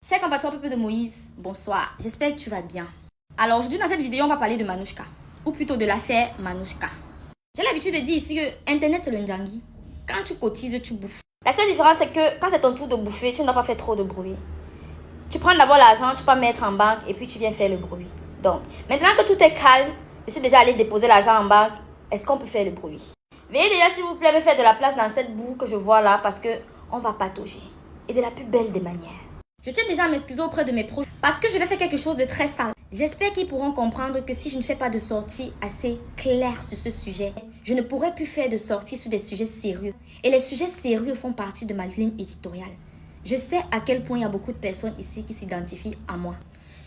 Chers compatriotes peuple de Moïse, bonsoir, j'espère que tu vas bien. Alors aujourd'hui dans cette vidéo, on va parler de Manouchka, ou plutôt de l'affaire Manouchka. J'ai l'habitude de dire ici que Internet c'est le Ndjangi. Quand tu cotises, tu bouffes. La seule différence c'est que quand c'est ton tour de bouffer, tu ne dois pas faire trop de bruit. Tu prends d'abord l'argent, tu peux mettre en banque et puis tu viens faire le bruit. Donc, maintenant que tout est calme, je suis déjà allé déposer l'argent en banque, est-ce qu'on peut faire le bruit? Veuillez déjà s'il vous plaît me faire de la place dans cette boue que je vois là parce que on va patauger. Et de la plus belle des manières. Je tiens déjà à m'excuser auprès de mes proches parce que je vais faire quelque chose de très sale. J'espère qu'ils pourront comprendre que si je ne fais pas de sortie assez claire sur ce sujet, je ne pourrai plus faire de sortie sur des sujets sérieux. Et les sujets sérieux font partie de ma ligne éditoriale. Je sais à quel point il y a beaucoup de personnes ici qui s'identifient à moi.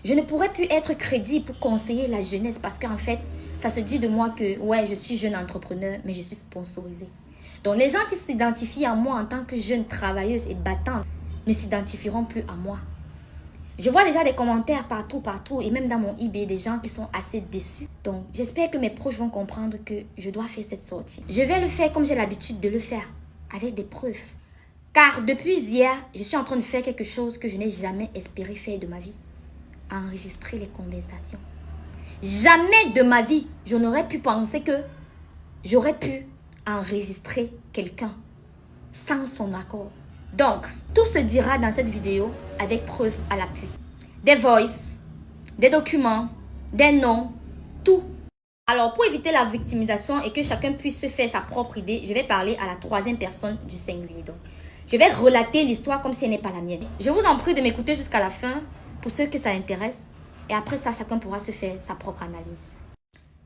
Je ne pourrais plus être crédible pour conseiller la jeunesse parce qu'en fait, ça se dit de moi que ouais, je suis jeune entrepreneur, mais je suis sponsorisée. Donc les gens qui s'identifient à moi en tant que jeune travailleuse et battante ne s'identifieront plus à moi. Je vois déjà des commentaires partout et même dans mon eBay, des gens qui sont assez déçus. Donc, j'espère que mes proches vont comprendre que je dois faire cette sortie. Je vais le faire comme j'ai l'habitude de le faire, avec des preuves. Car depuis hier, je suis en train de faire quelque chose que je n'ai jamais espéré faire de ma vie. Enregistrer les conversations. Jamais de ma vie, je n'aurais pu penser que j'aurais pu enregistrer quelqu'un sans son accord. Donc, tout se dira dans cette vidéo avec preuve à l'appui. Des voices, des documents, des noms, tout. Alors, pour éviter la victimisation et que chacun puisse se faire sa propre idée, je vais parler à la troisième personne du singulier. Donc, je vais relater l'histoire comme si elle n'est pas la mienne. Je vous en prie de m'écouter jusqu'à la fin pour ceux que ça intéresse. Et après ça, chacun pourra se faire sa propre analyse.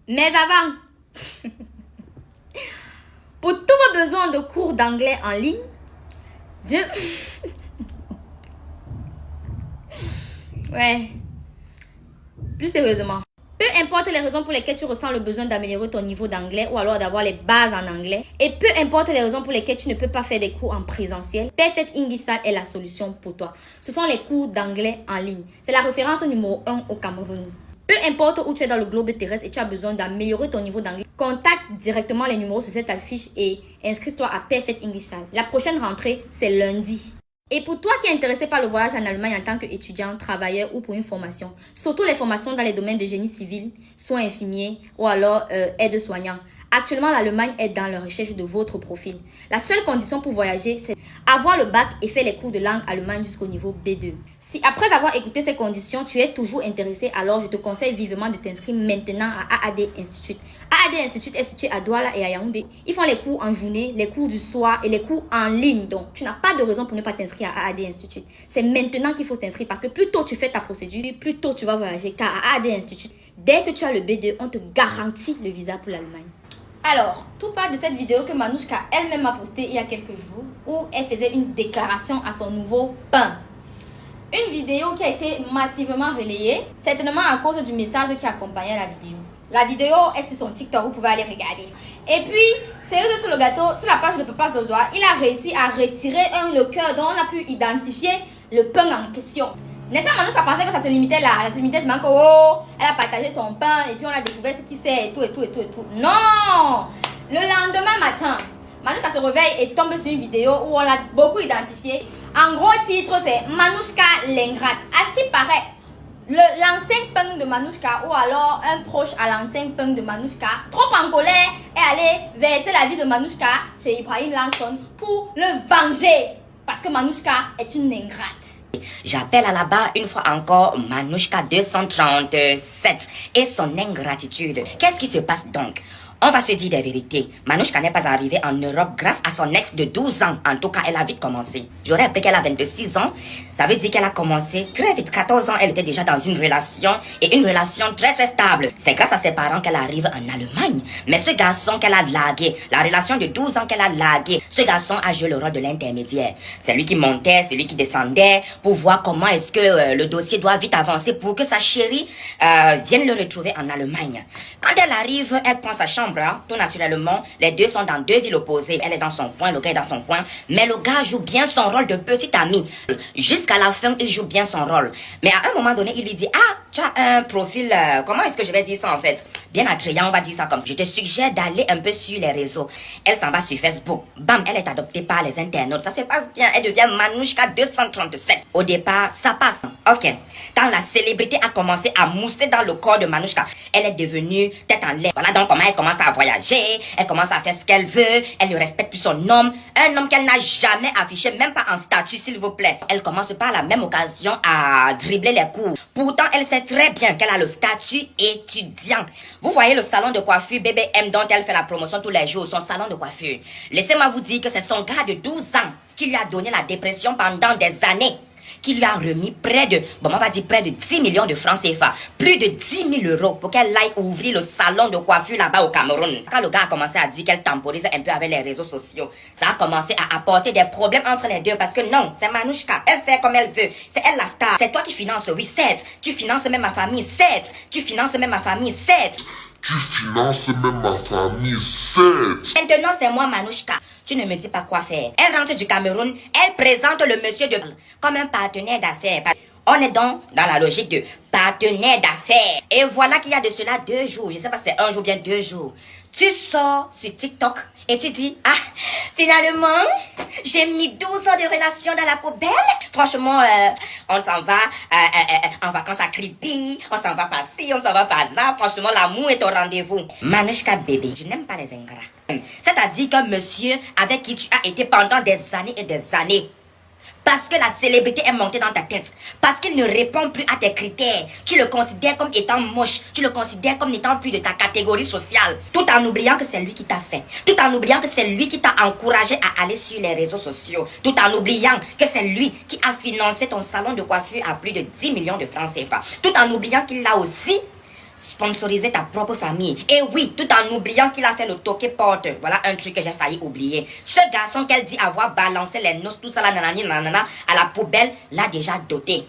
Mais avant, pour tous vos besoins de cours d'anglais en ligne, Ouais. Plus sérieusement. Peu importe les raisons pour lesquelles tu ressens le besoin d'améliorer ton niveau d'anglais ou alors d'avoir les bases en anglais, et peu importe les raisons pour lesquelles tu ne peux pas faire des cours en présentiel, Perfect English Style est la solution pour toi. Ce sont les cours d'anglais en ligne. C'est la référence numéro 1 au Cameroun. Peu importe où tu es dans le globe terrestre et tu as besoin d'améliorer ton niveau d'anglais, contacte directement les numéros sur cette affiche et inscris-toi à Perfect English Style. La prochaine rentrée, c'est lundi. Et pour toi qui es intéressé par le voyage en Allemagne en tant qu'étudiant, travailleur ou pour une formation, surtout les formations dans les domaines de génie civil, soins infirmiers ou alors aide-soignant, actuellement l'Allemagne est dans la recherche de votre profil. La seule condition pour voyager, c'est avoir le bac et faire les cours de langue allemande jusqu'au niveau B2. Si après avoir écouté ces conditions, tu es toujours intéressé, alors je te conseille vivement de t'inscrire maintenant à AAD Institute. AAD Institute est situé à Douala et à Yaoundé. Ils font les cours en journée, les cours du soir et les cours en ligne. Donc, tu n'as pas de raison pour ne pas t'inscrire à AAD Institute. C'est maintenant qu'il faut t'inscrire parce que plus tôt tu fais ta procédure, plus tôt tu vas voyager. Car à AAD Institute, dès que tu as le B2, on te garantit le visa pour l'Allemagne. Alors, tout part de cette vidéo que Manouchka elle-même a postée il y a quelques jours où elle faisait une déclaration à son nouveau pain. Une vidéo qui a été massivement relayée, certainement à cause du message qui accompagnait la vidéo. La vidéo est sur son TikTok, vous pouvez aller regarder. Et puis, cerise sur le gâteau, sur la page de Papa Zozoa, il a réussi à retirer le cœur dont on a pu identifier le pain en question. N'est-ce pas, Manouchka pensait que ça se limitait là, ça se limitait seulement que oh, elle a partagé son pain et puis on a découvert ce qui c'est et tout. Non! Le lendemain matin, Manouchka se réveille et tombe sur une vidéo où on l'a beaucoup identifié. En gros titre, c'est Manouchka l'ingrate. À ce qui paraît, l'ancien pain de Manouchka ou alors un proche à l'ancien pain de Manouchka, trop en colère, est allé verser la vie de Manouchka chez Ibrahim Lanson pour le venger. Parce que Manouchka est une ingrate. J'appelle à la barre une fois encore Manouchka 237 et son ingratitude. Qu'est-ce qui se passe donc? On va se dire des vérités. Manouchka n'est pas arrivée en Europe grâce à son ex de 12 ans. En tout cas, elle a vite commencé. J'aurais appris qu'elle a 26 ans. Ça veut dire qu'elle a commencé très vite. 14 ans, elle était déjà dans une relation et une relation très stable. C'est grâce à ses parents qu'elle arrive en Allemagne. Mais ce garçon qu'elle a largué, la relation de 12 ans qu'elle a largué, ce garçon a joué le rôle de l'intermédiaire. C'est lui qui montait, c'est lui qui descendait pour voir comment est-ce que le dossier doit vite avancer pour que sa chérie vienne le retrouver en Allemagne. Quand elle arrive, elle prend sa chance. chambre, hein, tout naturellement. Les deux sont dans deux villes opposées. Elle est dans son coin, le gars est dans son coin. Mais le gars joue bien son rôle de petit ami. Jusqu'à la fin, il joue bien son rôle. Mais à un moment donné, il lui dit, ah, tu as un profil, comment est-ce que je vais dire ça en fait? Bien attrayant, on va dire ça comme ça. Je te suggère d'aller un peu sur les réseaux. Elle s'en va sur Facebook. Bam, elle est adoptée par les internautes. Ça se passe bien. Elle devient Manouchka 237. Au départ, ça passe. Ok. Quand la célébrité a commencé à mousser dans le corps de Manouchka, elle est devenue tête en l'air. Voilà donc comment elle commence à voyager. Elle commence à faire ce qu'elle veut. Elle ne respecte plus son homme. Un homme qu'elle n'a jamais affiché, même pas en statut, s'il vous plaît. Elle commence par la même occasion à dribbler les cours. Pourtant, elle sait très bien qu'elle a le statut étudiant. Vous voyez le salon de coiffure BBM dont elle fait la promotion tous les jours, son salon de coiffure. Laissez-moi vous dire que c'est son gars de 12 ans qui lui a donné la dépression pendant des années, qui lui a remis près de 10 millions de francs CFA, plus de 10 000 euros pour qu'elle aille ouvrir le salon de coiffure là-bas au Cameroun. Quand le gars a commencé à dire qu'elle temporise un peu avec les réseaux sociaux, ça a commencé à apporter des problèmes entre les deux parce que non, c'est Manouchka, elle fait comme elle veut, c'est elle la star, c'est toi qui finances, oui, certes, tu finances même ma famille, certes, tu finances même ma famille, certes. Tu finances même ma famille, certes. Maintenant, c'est moi, Manouchka. Tu ne me dis pas quoi faire. Elle rentre du Cameroun, elle présente le monsieur de comme un partenaire d'affaires. On est donc dans la logique de partenaire d'affaires. Et voilà qu'il y a de cela 2 jours. Je ne sais pas si c'est un jour ou bien 2 jours. Tu sors sur TikTok et tu dis, ah, finalement, j'ai mis 12 ans de relation dans la poubelle. Franchement, on s'en va en vacances à Creepy, on s'en va par-ci, on s'en va par-là. Franchement, l'amour est au rendez-vous. Manouchka bébé, je n'aime pas les ingrats. C'est-à-dire qu'un monsieur avec qui tu as été pendant des années et des années, parce que la célébrité est montée dans ta tête, parce qu'il ne répond plus à tes critères, tu le considères comme étant moche, tu le considères comme n'étant plus de ta catégorie sociale, tout en oubliant que c'est lui qui t'a fait, tout en oubliant que c'est lui qui t'a encouragé à aller sur les réseaux sociaux, tout en oubliant que c'est lui qui a financé ton salon de coiffure à plus de 10 millions de francs CFA, tout en oubliant qu'il a aussi sponsoriser ta propre famille. Et oui, tout en oubliant qu'il a fait le toqué porte. Voilà un truc que j'ai failli oublier. Ce garçon qu'elle dit avoir balancé les noces, tout ça là, nanani, nanana, à la poubelle, l'a déjà doté.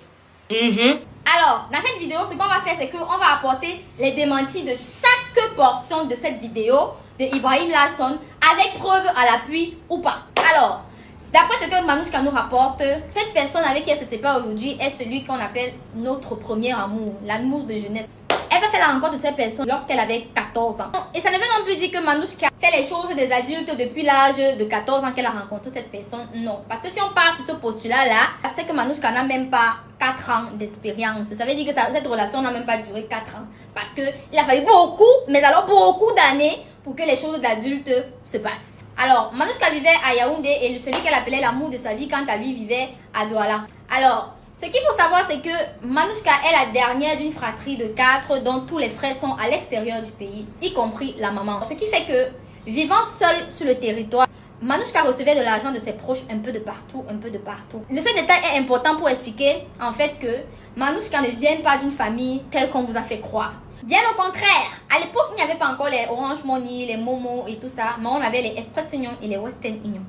Alors, dans cette vidéo, ce qu'on va faire, c'est qu'on va apporter les démentis de chaque portion de cette vidéo de Ibrahim Lasson avec preuve à l'appui ou pas. Alors, d'après ce que Manouchka nous rapporte, cette personne avec qui elle se sépare aujourd'hui est celui qu'on appelle notre premier amour, l'amour de jeunesse. Elle va faire la rencontre de cette personne lorsqu'elle avait 14 ans. Et ça ne veut non plus dire que Manouchka fait les choses des adultes depuis l'âge de 14 ans qu'elle a rencontré cette personne. Non. Parce que si on part sur ce postulat-là, c'est que Manouchka n'a même pas 4 ans d'expérience. Ça veut dire que cette relation n'a même pas duré 4 ans. Parce qu'il a fallu beaucoup, mais alors beaucoup d'années pour que les choses d'adultes se passent. Alors, Manouchka vivait à Yaoundé et celui qu'elle appelait l'amour de sa vie quant à lui vivait à Douala. Alors, ce qu'il faut savoir, c'est que Manouchka est la dernière d'une fratrie de 4 dont tous les frères sont à l'extérieur du pays, y compris la maman. Ce qui fait que, vivant seule sur le territoire, Manouchka recevait de l'argent de ses proches un peu de partout, un peu de partout. Ce détail est important pour expliquer, en fait, que Manouchka ne vient pas d'une famille telle qu'on vous a fait croire. Bien au contraire, à l'époque, il n'y avait pas encore les Orange Money, les Momo et tout ça, mais on avait les Express Union et les Western Union.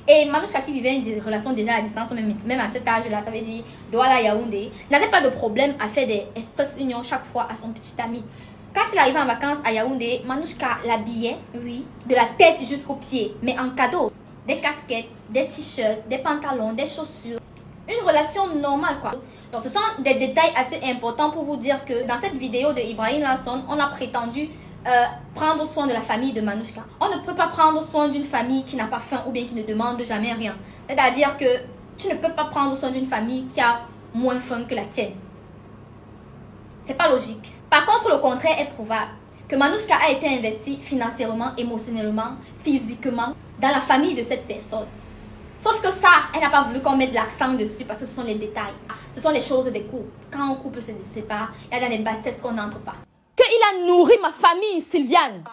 Et Manouchka qui vivait une relation déjà à distance, même à cet âge-là, ça veut dire Douala Yaoundé, n'avait pas de problème à faire des Express Union chaque fois à son petit ami. Quand il arrivait en vacances à Yaoundé, Manouchka l'habillait, oui, de la tête jusqu'aux pieds, mais en cadeau. Des casquettes, des t-shirts, des pantalons, des chaussures. Une relation normale quoi. Donc ce sont des détails assez importants pour vous dire que dans cette vidéo de Ibrahim Lasson, on a prétendu prendre soin de la famille de Manouchka. On ne peut pas prendre soin d'une famille qui n'a pas faim ou bien qui ne demande jamais rien. C'est-à-dire que tu ne peux pas prendre soin d'une famille qui a moins faim que la tienne. C'est pas logique. Par contre, le contraire est prouvable. Que Manouchka a été investie financièrement, émotionnellement, physiquement dans la famille de cette personne. Sauf que ça, elle n'a pas voulu qu'on mette l'accent dessus parce que ce sont les détails. Ce sont les choses des couples. Quand un couple se sépare, il y a dans les bassesses qu'on n'entre pas. Qu'il a nourri ma famille, Sylviane.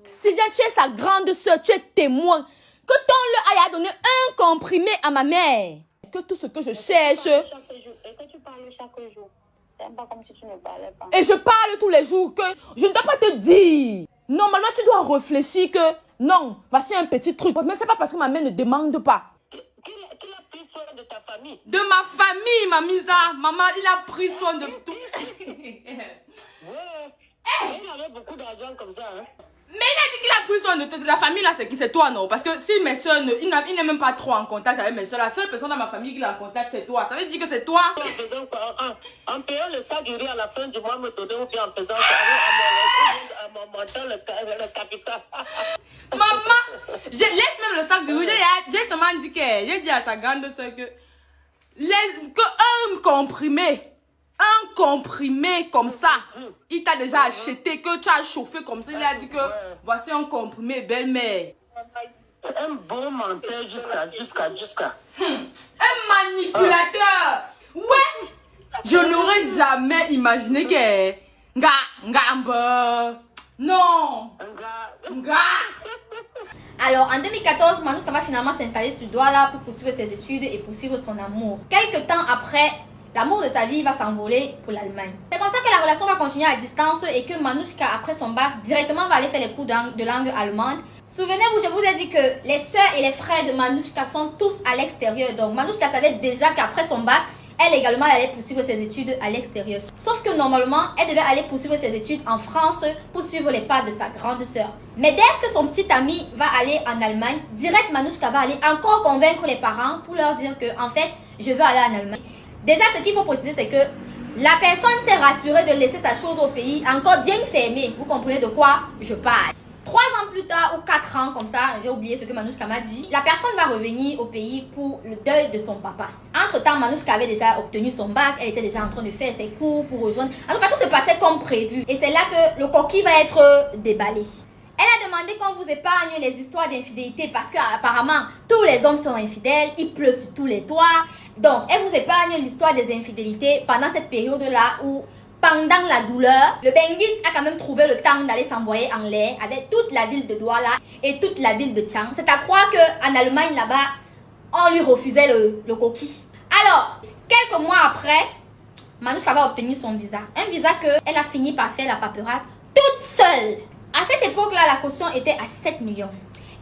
Sylviane, tu es sa grande soeur, tu es témoin. Que ton le a donné un comprimé à ma mère. Que tout ce que je cherche... Et que tu parles chaque jour. C'est pas comme si tu ne parlais pas. Et je parle tous les jours que je ne dois pas te dire. Normalement, tu dois réfléchir que non, voici un petit truc. Mais c'est pas parce que ma mère ne demande pas. Qui a pris soin de ta famille? De ma famille, ma misa. Maman, il a pris soin de tout. Ouais. Il avait beaucoup d'argent comme ça. Hein? Mais il a dit qu'il a pris soin de toi. La famille là, c'est qui? C'est toi, non? Parce que si mes soeurs, il n'est même pas trop en contact avec mes soeurs. La seule personne dans ma famille qui est en contact, c'est toi. Ça veut dire que c'est toi? En faisant quoi? En payant le sac du riz à la fin du mois, me donner ou bien en faisant à mon montant le capital. Maman, laisse même le sac de riz. J'ai seulement dit que, j'ai dit à sa grande soeur que un comprimé comme ça, il t'a déjà acheté, que tu as chauffé comme ça. Il a dit que voici un comprimé, belle-mère. C'est un bon menteur jusqu'à. Un manipulateur. Ouais. Je n'aurais jamais imaginé que non. Alors, en 2014, Manouska va finalement s'installer sur Douala pour poursuivre ses études et poursuivre son amour. Quelques temps après, l'amour de sa vie va s'envoler pour l'Allemagne. C'est comme ça que la relation va continuer à distance et que Manouchka, après son bac, directement va aller faire les cours de langue allemande. Souvenez-vous, je vous ai dit que les sœurs et les frères de Manouchka sont tous à l'extérieur. Donc, Manouchka savait déjà qu'après son bac, elle également elle allait poursuivre ses études à l'extérieur. Sauf que normalement, elle devait aller poursuivre ses études en France pour suivre les pas de sa grande sœur. Mais dès que son petit ami va aller en Allemagne, direct Manouchka va aller encore convaincre les parents pour leur dire que, en fait, je veux aller en Allemagne. Déjà, ce qu'il faut préciser, c'est que la personne s'est rassurée de laisser sa chose au pays encore bien fermée. Vous comprenez de quoi je parle? 3 ans plus tard ou 4 ans comme ça, j'ai oublié ce que Manouchka m'a dit, la personne va revenir au pays pour le deuil de son papa. Entre-temps, Manouchka avait déjà obtenu son bac, elle était déjà en train de faire ses cours pour rejoindre. En tout cas, tout se passait comme prévu. Et c'est là que le coquille va être déballé. Elle a demandé qu'on vous épargne les histoires d'infidélité parce qu'apparemment, tous les hommes sont infidèles, il pleut sur tous les toits. Donc, elle vous épargne l'histoire des infidélités pendant cette période-là où, pendant la douleur, le Benguis a quand même trouvé le temps d'aller s'envoyer en l'air avec toute la ville de Douala et toute la ville de Chang. C'est à croire qu'en Allemagne, là-bas, on lui refusait le coquille. Alors, quelques mois après, Manouchka va obtenir son visa. Un visa qu'elle a fini par faire la paperasse toute seule. À cette époque-là, la caution était à 7 millions.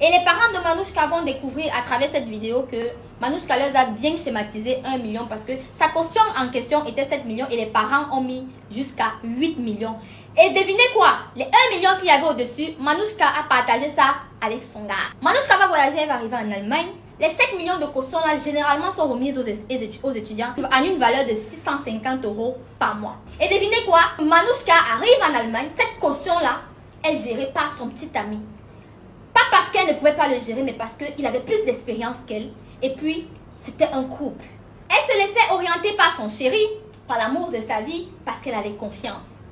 Et les parents de Manouchka vont découvrir à travers cette vidéo que Manouchka les a bien schématisé 1 million parce que sa caution en question était 7 millions et les parents ont mis jusqu'à 8 millions. Et devinez quoi? Les 1 million qu'il y avait au-dessus, Manouchka a partagé ça avec son gars. Manouchka va voyager, elle va arriver en Allemagne. Les 7 millions de cautions là, généralement sont remises aux étudiants à une valeur de 650 € par mois. Et devinez quoi? Manouchka arrive en Allemagne, cette caution là est gérée par son petit ami. Pas parce qu'elle ne pouvait pas le gérer, mais parce qu'il avait plus d'expérience qu'elle. Et puis, c'était un couple. Elle se laissait orienter par son chéri, par l'amour de sa vie, parce qu'elle avait confiance.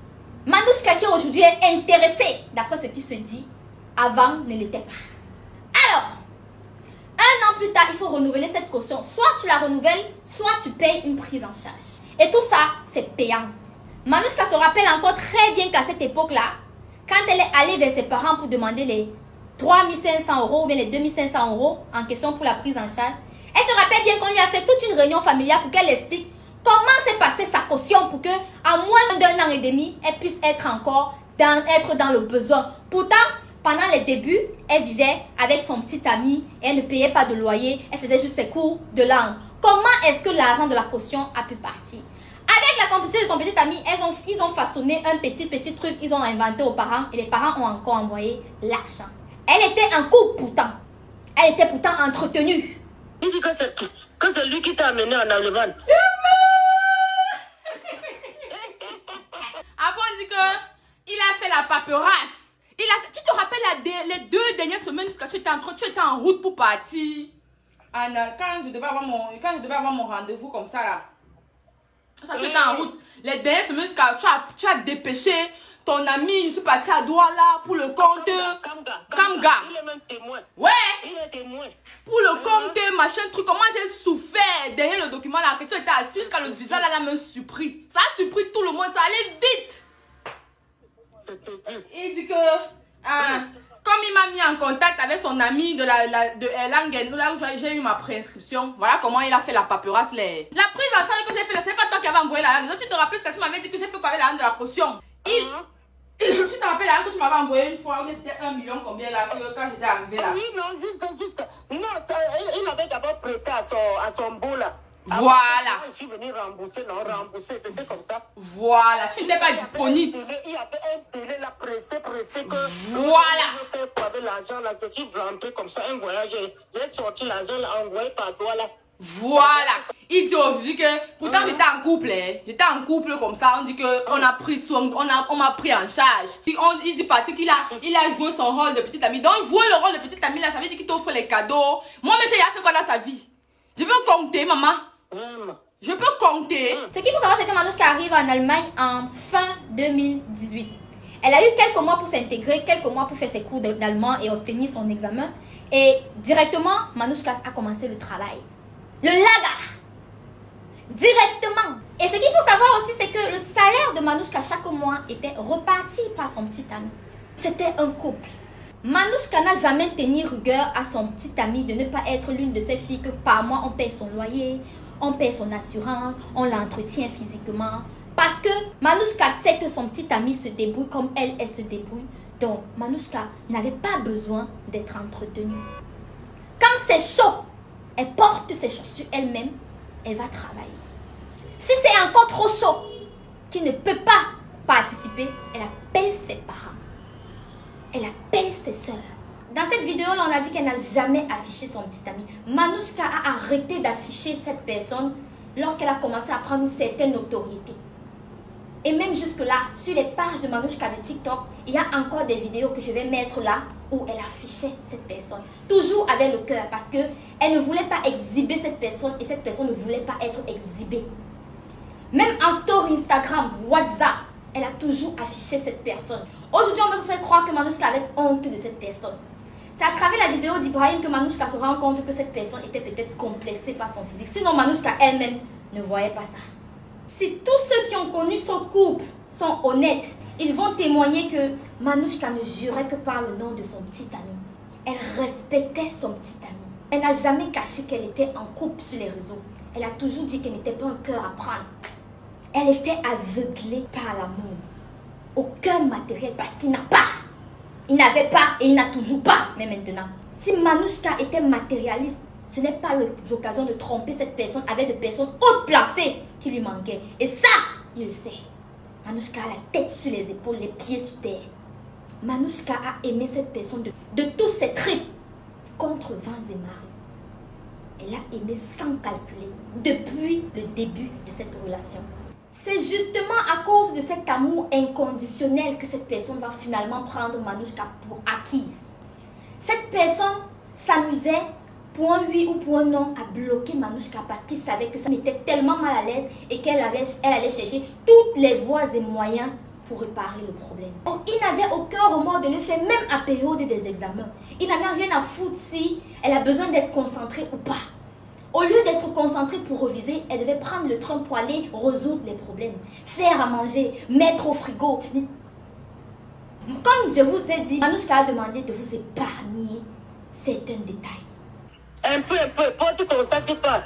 Manouchka qui aujourd'hui est intéressée, d'après ce qui se dit, avant ne l'était pas. Alors, 1 an plus tard, il faut renouveler cette caution. Soit tu la renouvelles, soit tu payes une prise en charge. Et tout ça, c'est payant. Manouchka se rappelle encore très bien qu'à cette époque-là, quand elle est allée vers ses parents pour demander les 3500 € ou bien les 2500 € en question pour la prise en charge, elle se rappelle bien qu'on lui a fait toute une réunion familiale pour qu'elle explique comment s'est passée sa caution pour que, en moins d'1 an et demi, elle puisse être encore dans le besoin. Pourtant, pendant les débuts, elle vivait avec son petit ami et elle ne payait pas de loyer, elle faisait juste ses cours de langue. Comment est-ce que l'argent de la caution a pu partir? Avec la complicité de son petit ami, ils ont façonné un petit truc, ils ont inventé aux parents et les parents ont encore envoyé l'argent. Elle était en couple pourtant. Elle était pourtant entretenue. Il dit que c'est lui qui t'a amené en Allemagne. Après, on dit qu'il a fait la paperasse. Tu te rappelles les 2 dernières semaines jusqu'à tu étais en route pour partir. Quand je devais avoir mon rendez-vous comme ça là. Tu étais en route. Les dernières semaines jusqu'à tu as dépêché ton ami, je suis parti à Douala pour le compte Kamga. Il est même témoin. Ouais. Il est témoin. Pour le compte, machin, truc. Comment j'ai souffert derrière le document là. Quelqu'un était assis jusqu'à le visa là, me surpris. Ça a surpris tout le monde. Ça allait vite. Il dit que, comme il m'a mis en contact avec son ami de Erlangen, là où j'ai eu ma préinscription, voilà comment il a fait la paperasse. La prise en charge que j'ai fait, c'est pas toi qui avais envoyé la langue. Tu te rappelles ce que tu m'avais dit que j'ai fait quoi avec la langue de la caution? Tu te rappelles la langue que tu m'avais envoyé une fois, c'était 1 million combien là, quand j'étais arrivé là? Oui, non, juste. Non, il avait d'abord prêté à son beau là. Voilà. Je suis venu rembourser, c'était comme ça. Voilà, tu n'es pas disponible. Il y avait un délai là, pressé que... Voilà. Je fais avec l'argent là, je suis rentré comme ça, un voyage, j'ai sorti l'argent là, envoyé par toi là. Voilà. Il dit aujourd'hui que pourtant j'étais en couple, hein. J'étais en couple comme ça. On dit que on a pris soin, on m'a pris en charge. Il dit Patrick qu'il a joué son rôle de petit ami. Donc jouer le rôle de petit ami là, ça veut dire qu'il t'offre les cadeaux. Moi, mais j'ai fait quoi dans sa vie? Je peux compter, maman. Je peux compter. Ce qu'il faut savoir, c'est que Manouchka arrive en Allemagne en fin 2018. Elle a eu quelques mois pour s'intégrer, quelques mois pour faire ses cours d'allemand et obtenir son examen. Et directement, Manouchka a commencé le travail. Le lager. Directement. Et ce qu'il faut savoir aussi, c'est que le salaire de Manouchka chaque mois était reparti par son petit ami. C'était un couple. Manouchka n'a jamais tenu rigueur à son petit ami de ne pas être l'une de ces filles que par mois on paye son loyer, on paye son assurance, on l'entretient physiquement. Parce que Manouchka sait que son petit ami se débrouille comme elle se débrouille. Donc Manouchka n'avait pas besoin d'être entretenue. Quand c'est chaud, elle porte ses chaussures elle-même, elle va travailler. Si c'est encore trop chaud, qu'il ne peut pas participer, elle appelle ses parents. Elle appelle ses soeurs. Dans cette vidéo, on a dit qu'elle n'a jamais affiché son petit ami. Manouchka a arrêté d'afficher cette personne lorsqu'elle a commencé à prendre une certaine notoriété. Et même jusque-là, sur les pages de Manouchka de TikTok, il y a encore des vidéos que je vais mettre là où elle affichait cette personne. Toujours avec le cœur parce qu'elle ne voulait pas exhiber cette personne et cette personne ne voulait pas être exhibée. Même en story Instagram, WhatsApp, elle a toujours affiché cette personne. Aujourd'hui, on va vous faire croire que Manouchka avait honte de cette personne. C'est à travers la vidéo d'Ibrahim que Manouchka se rend compte que cette personne était peut-être complexée par son physique. Sinon, Manouchka elle-même ne voyait pas ça. Si tous ceux qui ont connu son couple sont honnêtes, ils vont témoigner que Manouchka ne jurait que par le nom de son petit ami. Elle respectait son petit ami. Elle n'a jamais caché qu'elle était en couple sur les réseaux. Elle a toujours dit qu'elle n'était pas un cœur à prendre. Elle était aveuglée par l'amour. Aucun matériel parce qu'il n'a pas. Il n'avait pas et il n'a toujours pas. Mais maintenant, si Manouchka était matérialiste, ce n'est pas l'occasion de tromper cette personne avec des personnes haut placées qui lui manquaient. Et ça, il le sait. Manouchka a la tête sur les épaules, les pieds sous terre. Manouchka a aimé cette personne de tous ses tripes contre vents et marées. Elle a aimé sans calculer depuis le début de cette relation. C'est justement à cause de cet amour inconditionnel que cette personne va finalement prendre Manouchka pour acquise. Cette personne s'amusait pour un oui ou pour un non à bloquer Manouchka parce qu'il savait que ça m'était tellement mal à l'aise et qu'elle allait chercher toutes les voies et moyens pour réparer le problème. Donc, il n'avait aucun remords de le faire même à période des examens. Il n'en a rien à foutre si elle a besoin d'être concentrée ou pas. Au lieu d'être concentrée pour reviser, elle devait prendre le train pour aller résoudre les problèmes. Faire à manger, mettre au frigo. Comme je vous ai dit, Manouchka a demandé de vous épargner certains détails. Un peu, porte ton sac, tu pars.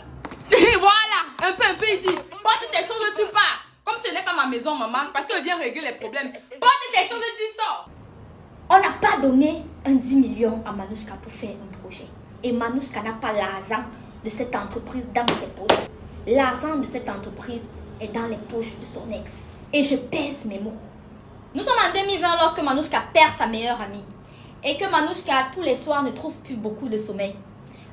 Et voilà, un peu, il dit, porte tes choses, tu pars. Comme ce n'est pas ma maison, maman, parce qu'elle vient régler les problèmes. Porte tes choses, tu sors. On n'a pas donné un 10 millions à Manouchka pour faire un projet. Et Manouchka n'a pas l'argent de cette entreprise dans ses poches. L'argent de cette entreprise est dans les poches de son ex. Et je pèse mes mots. Nous sommes en 2020 lorsque Manouchka perd sa meilleure amie. Et que Manouchka, tous les soirs, ne trouve plus beaucoup de sommeil.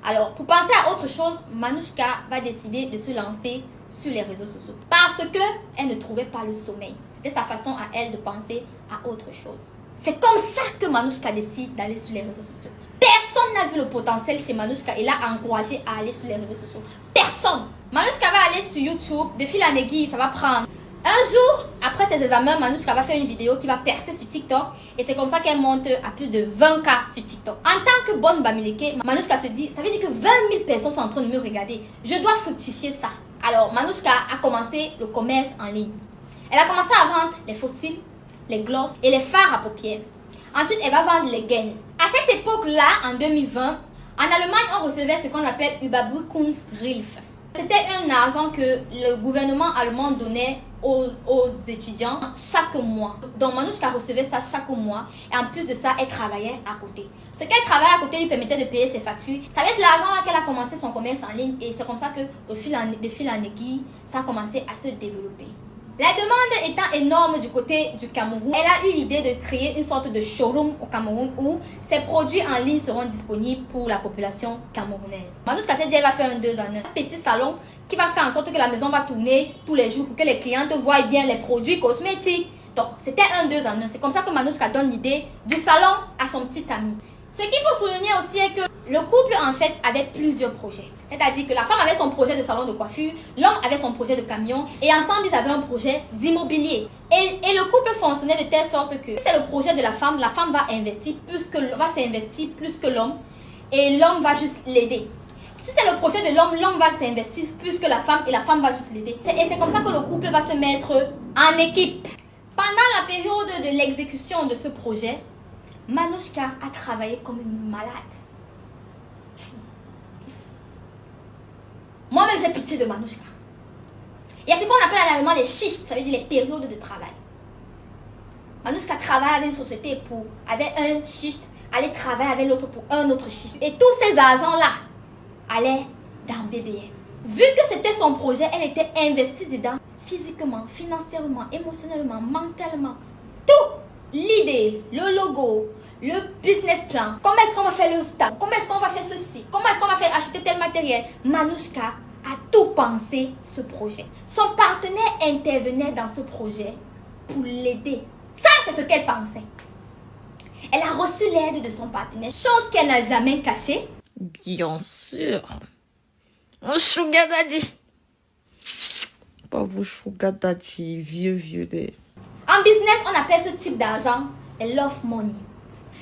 Alors, pour penser à autre chose, Manouchka va décider de se lancer sur les réseaux sociaux. Parce qu'elle ne trouvait pas le sommeil. C'était sa façon à elle de penser à autre chose. C'est comme ça que Manouchka décide d'aller sur les réseaux sociaux. Personne n'a vu le potentiel chez Manouchka et l'a encouragé à aller sur les réseaux sociaux. Personne. Manouchka va aller sur YouTube. De fil en aiguille, ça va prendre. Un jour, après ses examens, Manouchka va faire une vidéo qui va percer sur TikTok. Et c'est comme ça qu'elle monte à plus de 20K sur TikTok. En tant que bonne Bamileke, Manouchka se dit, ça veut dire que 20 000 personnes sont en train de me regarder. Je dois fructifier ça. Alors, Manouchka a commencé le commerce en ligne. Elle a commencé à vendre les fossiles, les glosses et les fards à paupières. Ensuite, elle va vendre les gaines. À cette époque-là, en 2020, en Allemagne, on recevait ce qu'on appelle Überbrückungshilfe. C'était un argent que le gouvernement allemand donnait aux étudiants chaque mois. Donc Manouchka recevait ça chaque mois et en plus de ça, elle travaillait à côté. Ce qu'elle travaillait à côté lui permettait de payer ses factures. C'est avec l'argent là qu'elle a commencé son commerce en ligne et c'est comme ça que de fil en aiguille, ça a commencé à se développer. La demande étant énorme du côté du Cameroun, elle a eu l'idée de créer une sorte de showroom au Cameroun où ses produits en ligne seront disponibles pour la population camerounaise. Manouchka s'est dit elle va faire un 2 en 1. Un petit salon qui va faire en sorte que la maison va tourner tous les jours pour que les clientes voient bien les produits cosmétiques. Donc c'était un 2 en 1. C'est comme ça que Manouchka donne l'idée du salon à son petit ami. Ce qu'il faut souligner aussi est que le couple en fait avait plusieurs projets. C'est-à-dire que la femme avait son projet de salon de coiffure, l'homme avait son projet de camion et ensemble ils avaient un projet d'immobilier. Et le couple fonctionnait de telle sorte que si c'est le projet de la femme va s'investir plus que l'homme et l'homme va juste l'aider. Si c'est le projet de l'homme va s'investir plus que la femme et la femme va juste l'aider. Et c'est comme ça que le couple va se mettre en équipe. Pendant la période de l'exécution de ce projet, Manouchka a travaillé comme une malade. Moi-même, j'ai pitié de Manouchka. Il y a ce qu'on appelle en allemand les Schicht, ça veut dire les périodes de travail. Manouchka travaille avec une société avec un Schicht, allait travailler avec l'autre pour un autre Schicht. Et tous ces argents-là allaient dans BBM. Vu que c'était son projet, elle était investie dedans physiquement, financièrement, émotionnellement, mentalement. Tout! L'idée, le logo, le business plan, comment est-ce qu'on va faire le staff, comment est-ce qu'on va faire ceci, comment est-ce qu'on va faire acheter tel matériel. Manouchka a tout pensé ce projet. Son partenaire intervenait dans ce projet pour l'aider. Ça, c'est ce qu'elle pensait. Elle a reçu l'aide de son partenaire, chose qu'elle n'a jamais cachée. Bien sûr. Un sugar daddy. Pas vos sugar daddy, vieux des... En business, on appelle ce type d'argent love money.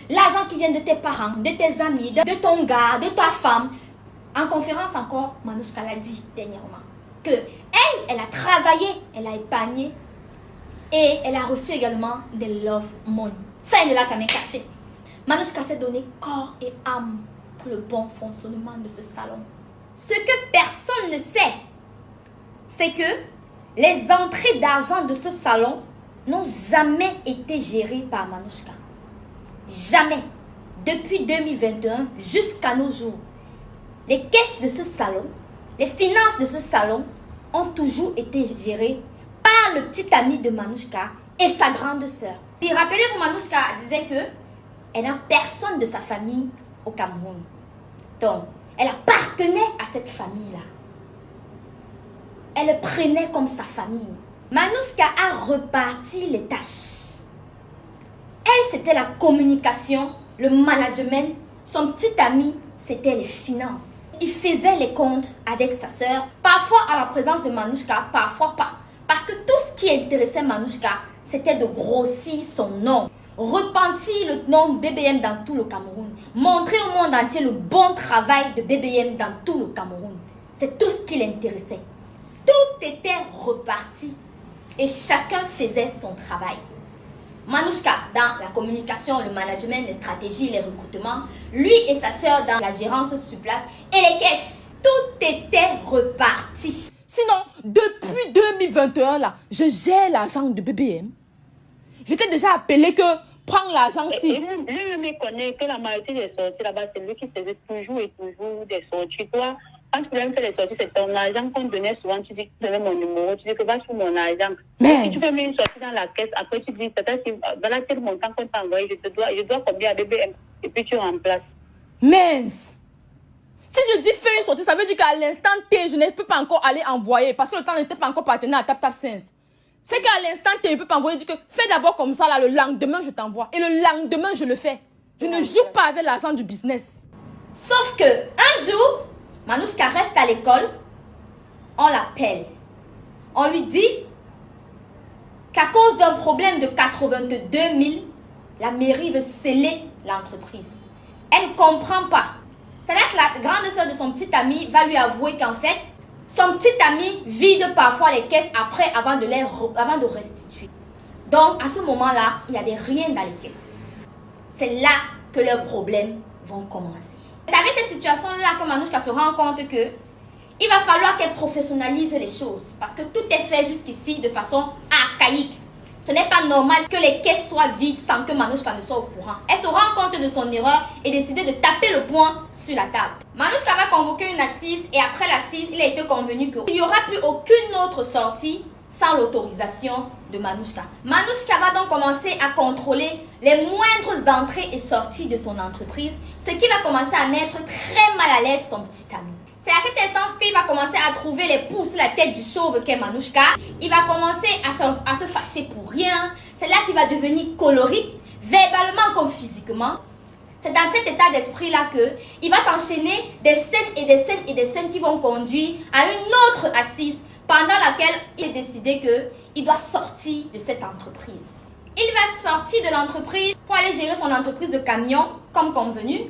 L'argent qui vient de tes parents, de tes amis, de ton gars, de ta femme. En conférence encore, Manouchka l'a dit dernièrement que elle a travaillé, elle a épargné et elle a reçu également des love money. Ça, elle ne l'a jamais caché. Manouchka s'est donné corps et âme pour le bon fonctionnement de ce salon. Ce que personne ne sait, c'est que les entrées d'argent de ce salon n'ont jamais été gérées par Manouchka. Jamais. Depuis 2021 jusqu'à nos jours, les caisses de ce salon, les finances de ce salon ont toujours été gérées par le petit ami de Manouchka et sa grande sœur. Et rappelez-vous, Manouchka disait que elle n'a personne de sa famille au Cameroun. Donc, elle appartenait à cette famille-là. Elle le prenait comme sa famille. Manouchka a reparti les tâches. Elle, c'était la communication, le management. Son petit ami, c'était les finances. Il faisait les comptes avec sa sœur, parfois à la présence de Manouchka, parfois pas. Parce que tout ce qui intéressait Manouchka, c'était de grossir son nom. Repentir le nom BBM dans tout le Cameroun. Montrer au monde entier le bon travail de BBM dans tout le Cameroun. C'est tout ce qui l'intéressait. Tout était reparti. Et chacun faisait son travail. Manouchka dans la communication, le management, les stratégies, les recrutements. Lui et sa sœur dans la gérance sur place et les caisses. Tout était reparti. Sinon, depuis 2021, là, je gère l'argent de BBM. Je t'ai déjà appelé que prends l'argent-ci. Lui-même, il connaît que la majorité des sorties là-bas, c'est lui qui faisait toujours et toujours des sorties. Toi, quand tu voulais me faire les sorties, c'est ton argent qu'on donnait souvent. Tu dis que tu donnais mon numéro, tu dis que va sur mon argent. Si tu fais une sortie dans la caisse, après tu dis, tata, si voilà tel montant qu'on t'a envoyé, je dois combien à BBM. Et puis tu remplaces. Mince. Si je dis fais une sortie, ça veut dire qu'à l'instant T, je ne peux pas encore aller envoyer parce que le temps n'était pas encore partenaire à Tap Sense. C'est qu'à l'instant T, je ne peux pas envoyer. Je dis que fais d'abord comme ça, là, le lendemain, je t'envoie. Et le lendemain, je le fais. Je ne joue pas avec l'argent du business. Sauf que un jour, Manouchka reste à l'école, on l'appelle. On lui dit qu'à cause d'un problème de 82 000, la mairie veut sceller l'entreprise. Elle ne comprend pas. C'est-à-dire que la grande sœur de son petit ami va lui avouer qu'en fait, son petit ami vide parfois les caisses après avant de restituer. Donc, à ce moment-là, il n'y avait rien dans les caisses. C'est là que leurs problèmes vont commencer. C'est avec cette situation-là que Manouchka se rend compte que Il va falloir qu'elle professionnalise les choses parce que tout est fait jusqu'ici de façon archaïque. Ce n'est pas normal que les caisses soient vides sans que Manouchka ne soit au courant. Elle se rend compte de son erreur et décide de taper le poing sur la table. Manouchka va convoquer une assise et après l'assise, il a été convenu qu'il n'y aura plus aucune autre sortie sans l'autorisation de Manouchka. Manouchka va donc commencer à contrôler les moindres entrées et sorties de son entreprise, ce qui va commencer à mettre très mal à l'aise son petit ami. C'est à cette instance qu'il va commencer à trouver les pouces sur la tête du chauve qu'est Manouchka. Il va commencer à se fâcher pour rien. C'est là qu'il va devenir colérique, verbalement comme physiquement. C'est dans cet état d'esprit-là qu'il va s'enchaîner des scènes et des scènes et des scènes qui vont conduire à une autre assise pendant laquelle il est décidé qu'il doit sortir de cette entreprise. Il va sortir de l'entreprise pour aller gérer son entreprise de camion comme convenu.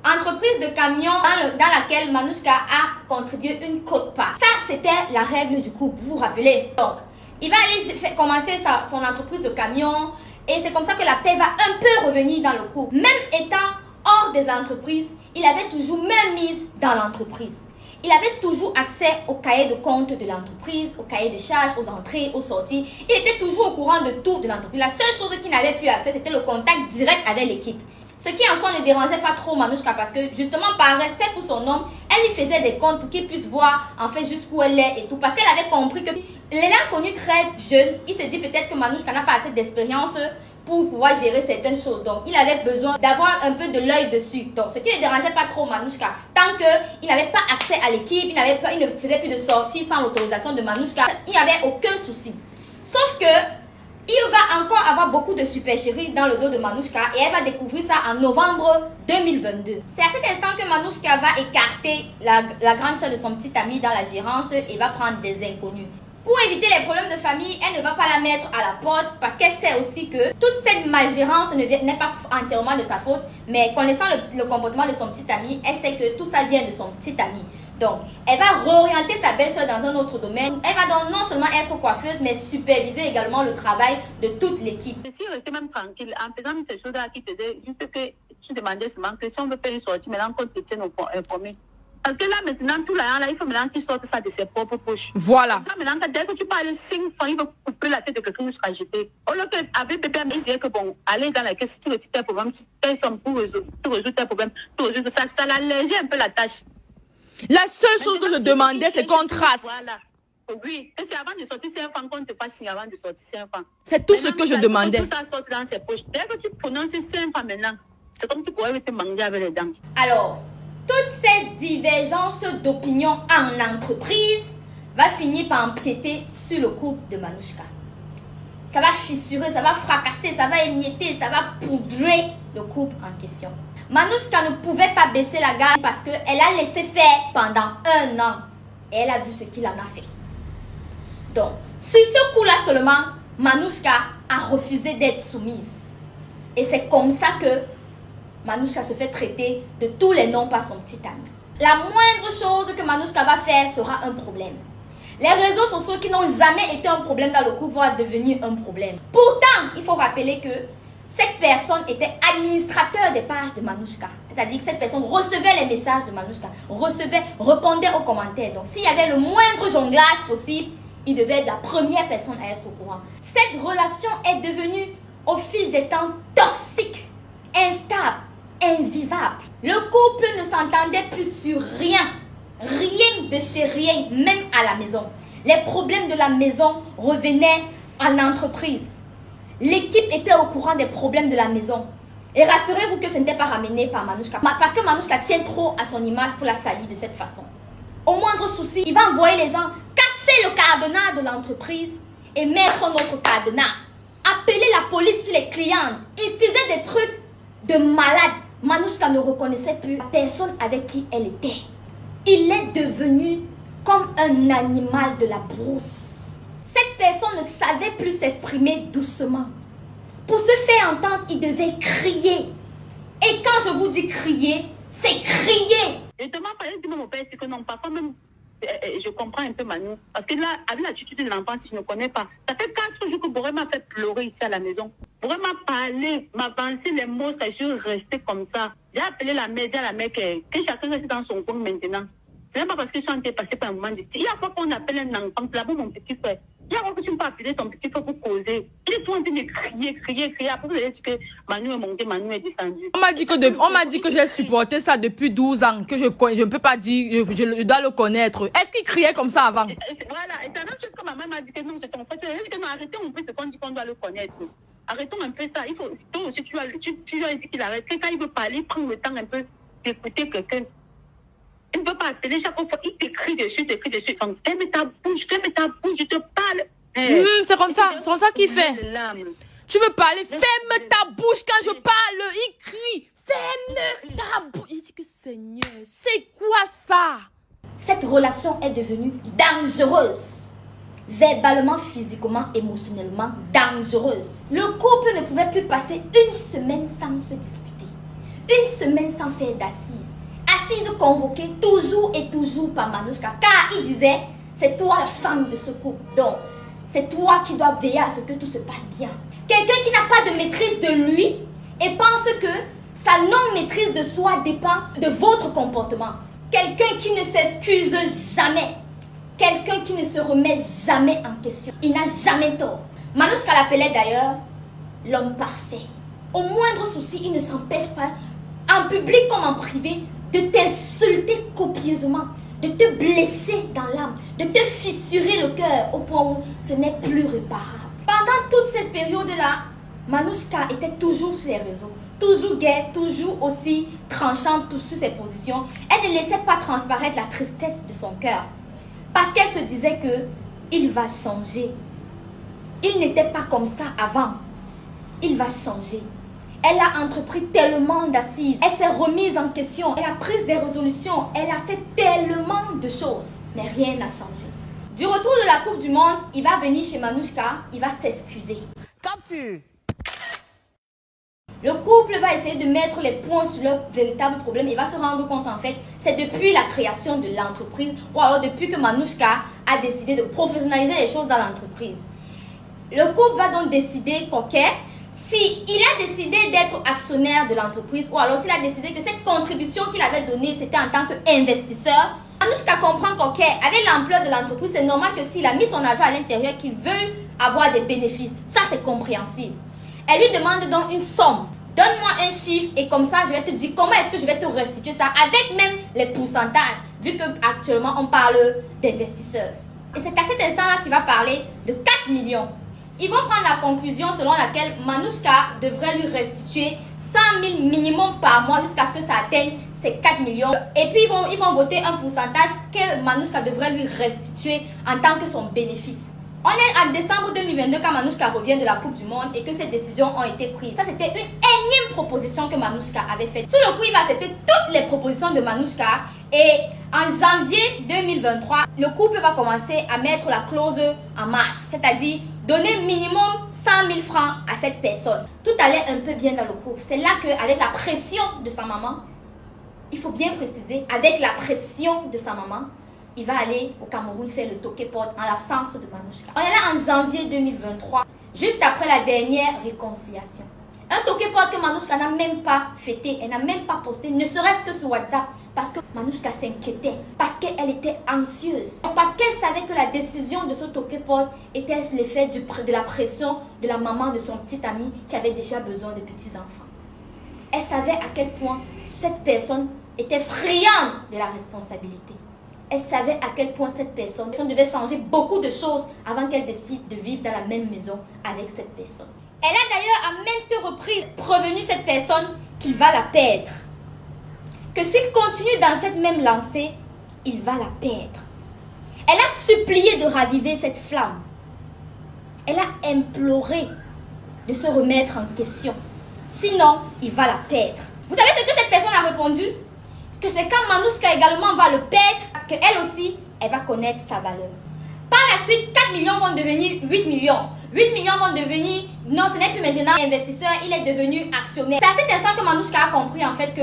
Entreprise de camion dans laquelle Manouchka a contribué une quote-part. Ça, c'était la règle du couple, vous vous rappelez. Donc, il va aller commencer son entreprise de camion et c'est comme ça que la paix va un peu revenir dans le couple. Même étant hors des entreprises, il avait toujours même mise dans l'entreprise. Il avait toujours accès au cahier de compte de l'entreprise, au cahier de charges, aux entrées, aux sorties. Il était toujours au courant de tout de l'entreprise. La seule chose qu'il n'avait plus accès, c'était le contact direct avec l'équipe. Ce qui en soi ne dérangeait pas trop Manouchka parce que justement par respect pour son homme, elle lui faisait des comptes pour qu'il puisse voir en fait jusqu'où elle est et tout. Parce qu'elle avait compris que l'ayant connu très jeune, il se dit peut-être que Manouchka n'a pas assez d'expérience pour pouvoir gérer certaines choses. Donc il avait besoin d'avoir un peu de l'œil dessus. Donc ce qui ne dérangeait pas trop Manouchka. Tant qu'il n'avait pas accès à l'équipe, il ne faisait plus de sorties sans l'autorisation de Manouchka, il n'y avait aucun souci. Sauf que il va encore avoir beaucoup de supercheries dans le dos de Manouchka et elle va découvrir ça en novembre 2022. C'est à cet instant que Manouchka va écarter la grande soeur de son petit ami dans la gérance et va prendre des inconnus. Pour éviter les problèmes de famille, elle ne va pas la mettre à la porte parce qu'elle sait aussi que toute cette malgérance n'est pas entièrement de sa faute, mais connaissant le comportement de son petit ami, elle sait que tout ça vient de son petit ami. Donc, elle va réorienter sa belle-sœur dans un autre domaine. Elle va donc non seulement être coiffeuse, mais superviser également le travail de toute l'équipe. Je suis restée même tranquille en faisant ces choses-là qui faisaient juste que je demandais souvent que si on veut faire une sortie, maintenant qu'on te tienne informé. Parce que là, maintenant, tout là, il faut maintenant qu'il sorte ça de ses propres poches. Voilà. Là, maintenant, dès que tu parles 5 francs, il va couper la tête de quelqu'un jusqu'à jeter. Au lieu qu'avec bébé, il disait que bon, aller dans la caisse, tu retires tes problèmes, tu payes somme pour résoudre tes problèmes, tu résoudre ça, ça l'allégeait un peu la tâche. La seule chose que je demandais, c'est qu'on trace. Voilà. Oui, et c'est avant de sortir 5 francs qu'on te fasse signe avant de sortir 5 francs. C'est tout ce que je demandais. Tout ça sort dans ses poches. Dès que tu prononces 5 francs maintenant, c'est comme si tu pourrais te manger avec les dents. Alors, toute cette divergence d'opinion en entreprise va finir par empiéter sur le couple de Manouchka. Ça va fissurer, ça va fracasser, ça va émietter, ça va poudrer le couple en question. Manouchka ne pouvait pas baisser la garde parce qu'elle a laissé faire pendant 1 an. Et elle a vu ce qu'il en a fait. Donc, sur ce coup-là seulement, Manouchka a refusé d'être soumise. Et c'est comme ça que Manouchka se fait traiter de tous les noms par son petit ami. La moindre chose que Manouchka va faire sera un problème. Les réseaux sociaux qui n'ont jamais été un problème dans le couple vont devenir un problème. Pourtant, il faut rappeler que cette personne était administrateur des pages de Manouchka. C'est-à-dire que cette personne recevait les messages de Manouchka, répondait aux commentaires. Donc, s'il y avait le moindre jonglage possible, il devait être la première personne à être au courant. Cette relation est devenue, au fil des temps, toxique, instable, invivable. Le couple ne s'entendait plus sur rien. Rien de chez rien, même à la maison. Les problèmes de la maison revenaient en entreprise. L'équipe était au courant des problèmes de la maison. Et rassurez-vous que ce n'était pas ramené par Manouchka. Parce que Manouchka tient trop à son image pour la salir de cette façon. Au moindre souci, il va envoyer les gens casser le cadenas de l'entreprise et mettre un autre cadenas. Appeler la police sur les clients. Il faisait des trucs de malade. Manouchka ne reconnaissait plus la personne avec qui elle était. Il est devenu comme un animal de la brousse. Cette personne ne savait plus s'exprimer doucement. Pour se faire entendre, il devait crier. Et quand je vous dis crier, c'est crier. Justement, fallait dire à mon père, c'est que non, parfois même, je comprends un peu Manu. Parce que là, avec l'attitude de l'enfant, si je ne connais pas, ça fait 4 jours que Boré m'a fait pleurer ici à la maison. Boré m'a parlé, m'avancer les mots, ça je restais comme ça. J'ai appelé la mère, dit à la mère que chacun reste dans son coin maintenant. Ce n'est pas parce que je suis passé par un moment difficile. Il y a quoi qu'on appelle un enfant, c'est d'abord mon petit frère. Il y a quoi que tu ne peux pas appeler ton petit frère pour causer. Il est tout en train de crier. Après, vous allez dire que Manu est monté, Manu est descendu. On m'a dit que j'ai supporté ça depuis 12 ans, que je ne peux pas dire, je dois le connaître. Est-ce qu'il criait comme ça avant? Voilà, et c'est la même chose que ma maman m'a dit que non, c'est ton frère. Elle dit que non, arrêtez un peu ce qu'on dit qu'on doit le connaître. Arrêtons un peu ça. Il faut, toi aussi, tu lui as dit qu'il arrête. Quand il veut parler, prends le temps un peu d'écouter quelqu'un. Il ne peut pas appeler chaque fois, il t'écrit dessus. Ferme ta bouche, je te parle. C'est comme ça qu'il fait. Tu veux parler, ferme ta bouche quand je parle. Il crie, ferme ta bouche. Il dit que Seigneur, c'est quoi ça? Cette relation est devenue dangereuse. Verbalement, physiquement, émotionnellement dangereuse. Le couple ne pouvait plus passer une semaine sans se disputer. Une semaine sans faire d'assises. Assises convoquées toujours et toujours par Manouchka. Car il disait, c'est toi la femme de ce couple. Donc, c'est toi qui dois veiller à ce que tout se passe bien. Quelqu'un qui n'a pas de maîtrise de lui et pense que sa non-maîtrise de soi dépend de votre comportement. Quelqu'un qui ne s'excuse jamais. Quelqu'un qui ne se remet jamais en question. Il n'a jamais tort. Manouchka l'appelait d'ailleurs l'homme parfait. Au moindre souci, il ne s'empêche pas, en public comme en privé, de t'insulter copieusement, de te blesser dans l'âme, de te fissurer le cœur au point où ce n'est plus réparable. Pendant toute cette période-là, Manouchka était toujours sur les réseaux, toujours gaie, toujours aussi tranchante sur ses positions. Elle ne laissait pas transparaître la tristesse de son cœur. Parce qu'elle se disait que il va changer. Il n'était pas comme ça avant. Il va changer. Elle a entrepris tellement d'assises. Elle s'est remise en question. Elle a pris des résolutions. Elle a fait tellement de choses. Mais rien n'a changé. Du retour de la Coupe du Monde, il va venir chez Manouchka. Il va s'excuser. Capture. Le couple va essayer de mettre les points sur leur véritable problème. Il va se rendre compte en fait, c'est depuis la création de l'entreprise ou alors depuis que Manouchka a décidé de professionnaliser les choses dans l'entreprise. Le couple va donc décider s'il a décidé d'être actionnaire de l'entreprise ou alors s'il a décidé que cette contribution qu'il avait donnée, c'était en tant qu'investisseur. Manouchka comprend avec l'ampleur de l'entreprise, c'est normal que s'il a mis son argent à l'intérieur, qu'il veuille avoir des bénéfices. Ça, c'est compréhensible. Elle lui demande donc une somme. Donne-moi un chiffre et comme ça, je vais te dire comment est-ce que je vais te restituer ça avec même les pourcentages, vu qu'actuellement, on parle d'investisseurs. Et c'est à cet instant-là qu'il va parler de 4 millions. Ils vont prendre la conclusion selon laquelle Manouchka devrait lui restituer 100 000 minimum par mois jusqu'à ce que ça atteigne ces 4 millions. Et puis, ils vont voter un pourcentage que Manouchka devrait lui restituer en tant que son bénéfice. On est en décembre 2022 quand Manouchka revient de la Coupe du Monde et que ces décisions ont été prises. Ça, c'était une énième proposition que Manouchka avait faite. Sur le coup, il va accepter toutes les propositions de Manouchka et en janvier 2023, le couple va commencer à mettre la clause en marche, c'est-à-dire donner minimum 100 000 francs à cette personne. Tout allait un peu bien dans le couple. C'est là qu'avec la pression de sa maman, il faut bien préciser, avec la pression de sa maman, il va aller au Cameroun faire le toké-porte en l'absence de Manouchka. On est là en janvier 2023, juste après la dernière réconciliation. Un toké-porte que Manouchka n'a même pas fêté, elle n'a même pas posté, ne serait-ce que sur WhatsApp, parce que Manouchka s'inquiétait, parce qu'elle était anxieuse, parce qu'elle savait que la décision de ce toké-porte était l'effet de la pression de la maman de son petit ami qui avait déjà besoin de petits-enfants. Elle savait à quel point cette personne était friande de la responsabilité. Elle savait à quel point cette personne devait changer beaucoup de choses avant qu'elle décide de vivre dans la même maison avec cette personne. Elle a d'ailleurs à maintes reprises prévenu cette personne qu'il va la perdre. Que s'il continue dans cette même lancée, il va la perdre. Elle a supplié de raviver cette flamme. Elle a imploré de se remettre en question. Sinon, il va la perdre. Vous savez ce que cette personne a répondu? Que c'est quand Manouchka également va le perdre, qu'elle aussi, elle va connaître sa valeur. Par la suite, 4 millions vont devenir 8 millions. 8 millions vont devenir, non, ce n'est plus maintenant investisseur, il est devenu actionnaire. C'est à cet instant que Manouchka a compris en fait